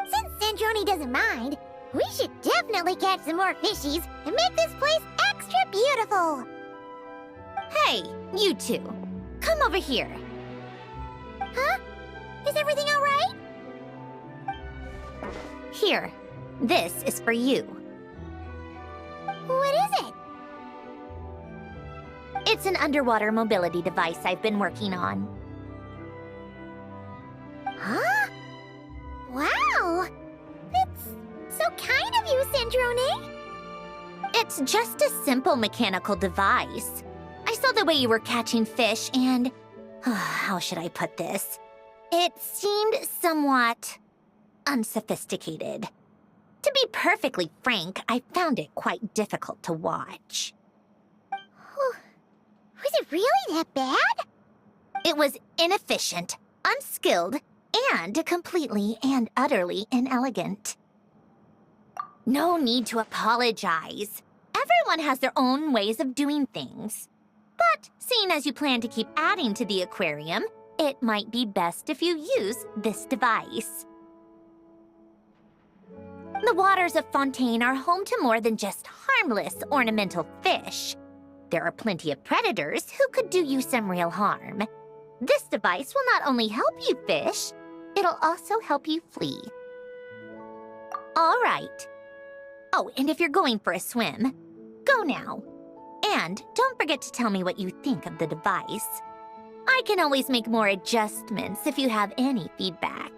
Since Sandrone doesn't mind, we should definitely catch some more fishies and make this place extra beautiful. Hey, you two. Come over here. Huh? Is everything all right? Here. This is for you. What is it? It's an underwater mobility device I've been working on. Huh? Wow! It's so kind of you, Sandrone. It's just a simple mechanical device. I saw the way you were catching fish and... how should I put this? It seemed somewhat... unsophisticated. To be perfectly frank, I found it quite difficult to watch. Was it really that bad? It was inefficient, unskilled, and completely and utterly inelegant. No need to apologize. Everyone has their own ways of doing things. But seeing as you plan to keep adding to the aquarium, it might be best if you use this device. The waters of Fontaine are home to more than just harmless ornamental fish. There are plenty of predators who could do you some real harm. This device will not only help you fish, it'll also help you flee. All right. Oh, and if you're going for a swim, go now. And don't forget to tell me what you think of the device. I can always make more adjustments if you have any feedback.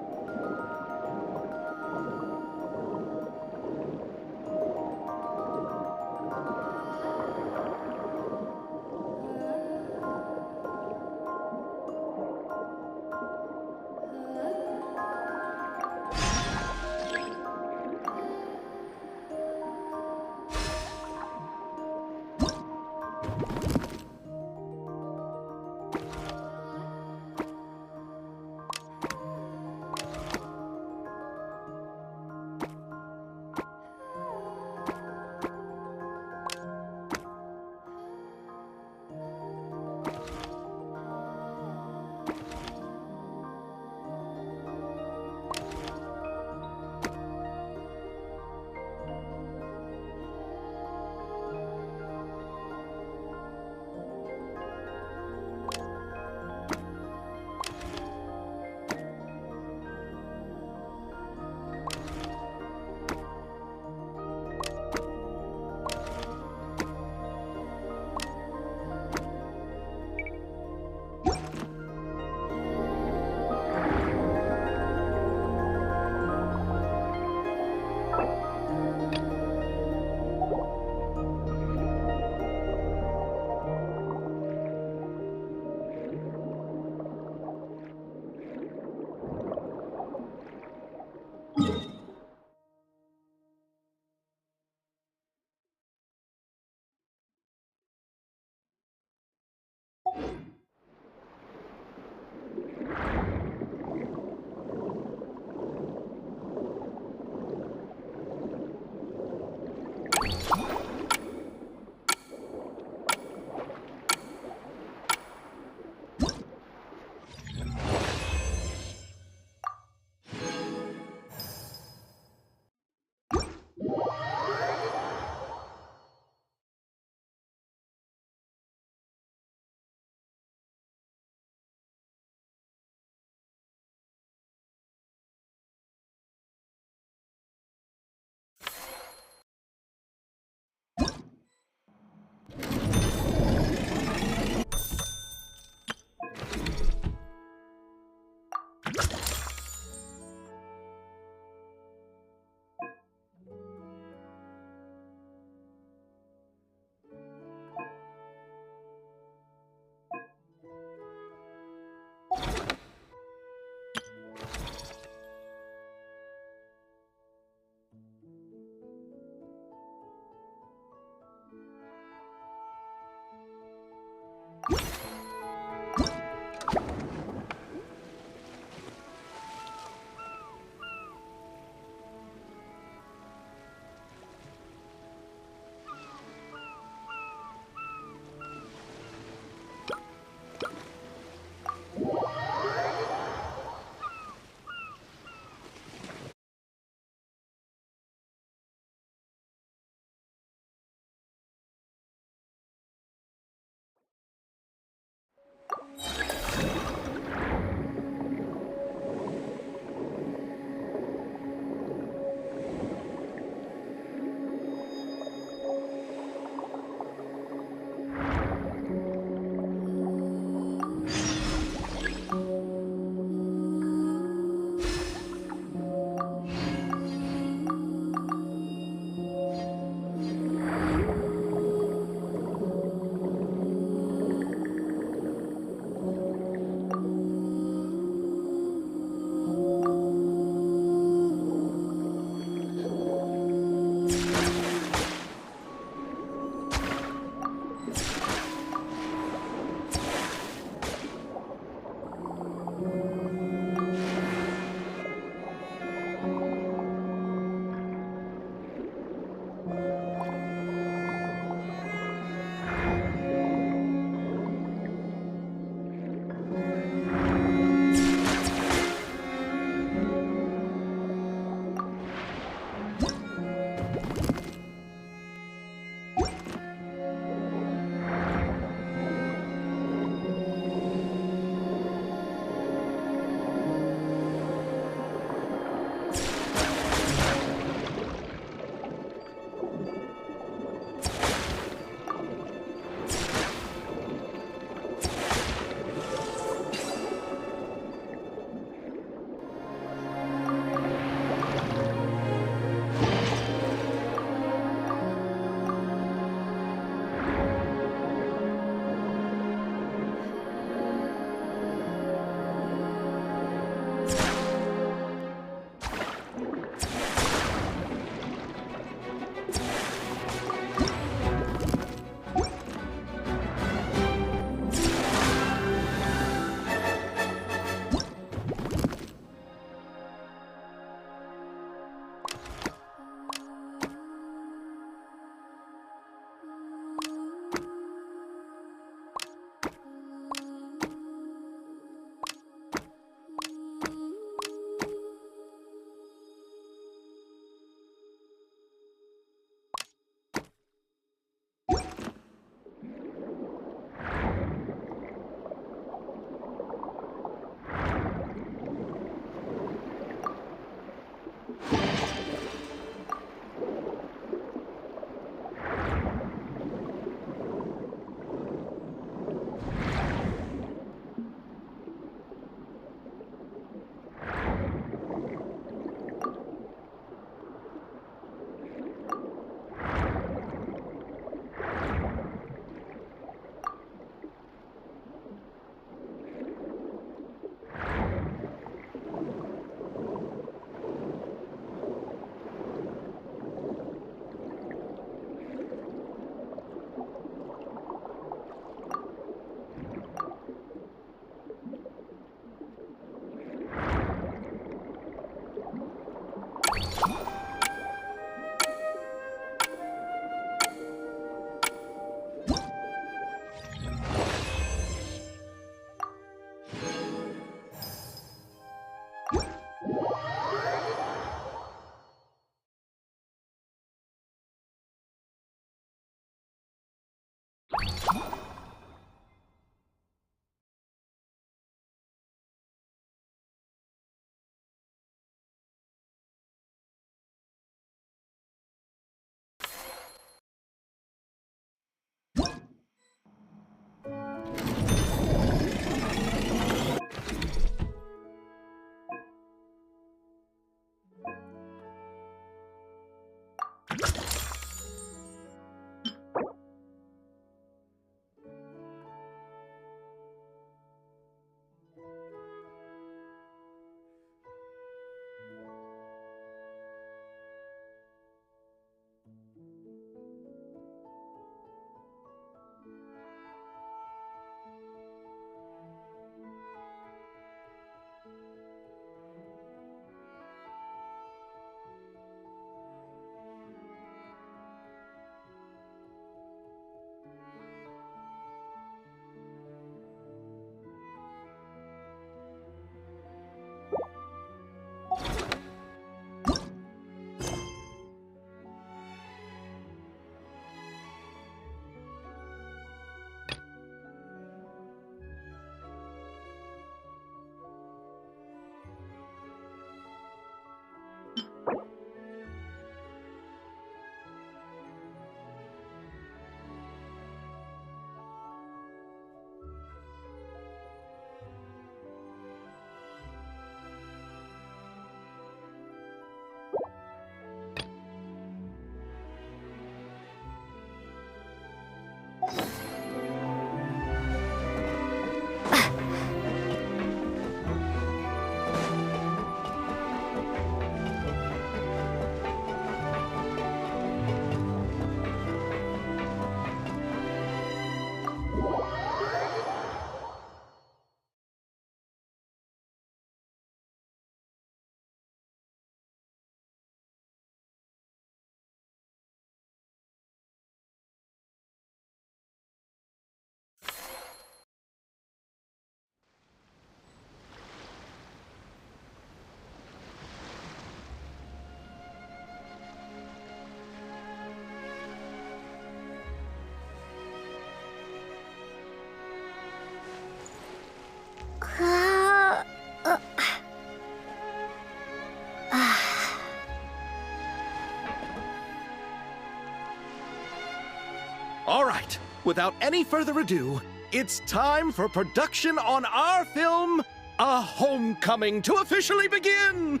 All right, without any further ado, it's time for production on our film, A Homecoming, to officially begin!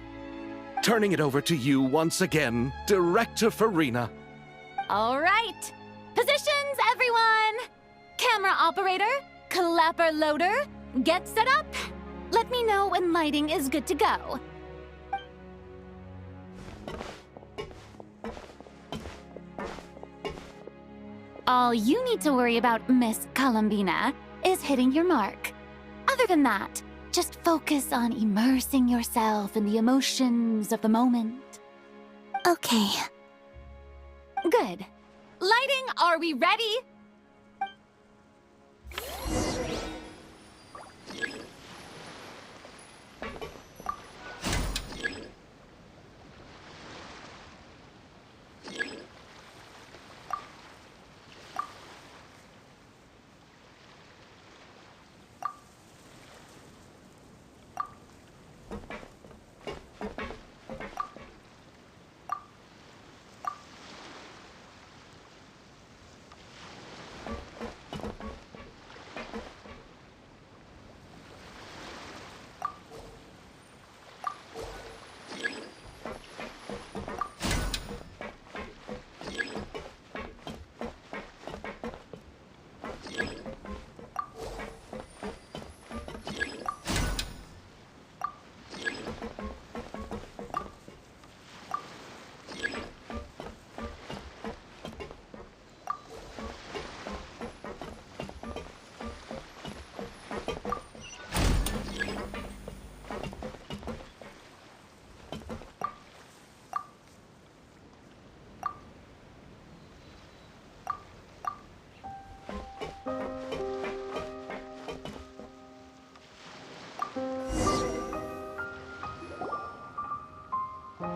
Turning it over to you once again, Director Furina. All right. Positions, everyone! Camera operator, clapper loader, get set up. Let me know when lighting is good to go. All you need to worry about, Miss Columbina, is hitting your mark. Other than that, just focus on immersing yourself in the emotions of the moment. Okay. Good. Lighting, are we ready?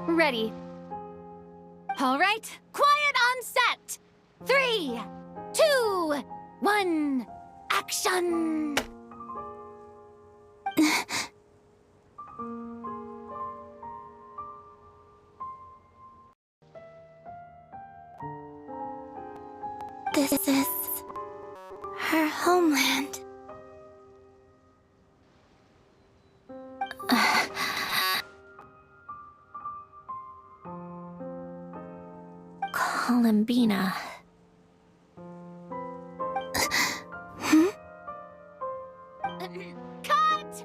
Ready. All right, quiet on set. 3, 2, 1, action! This is her homeland. Columbina. Cut!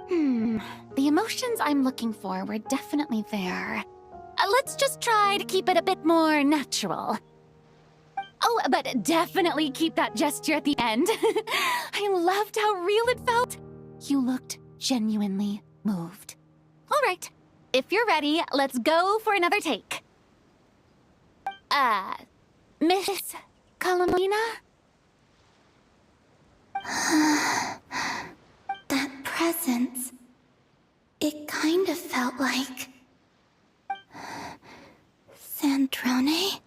The emotions I'm looking for were definitely there. Let's just try to keep it a bit more natural. Oh, but definitely keep that gesture at the end. I loved how real it felt. You looked genuinely moved. All right, if you're ready, let's go for another take. Miss Columbina? That presence. It kind of felt like... Sandrone?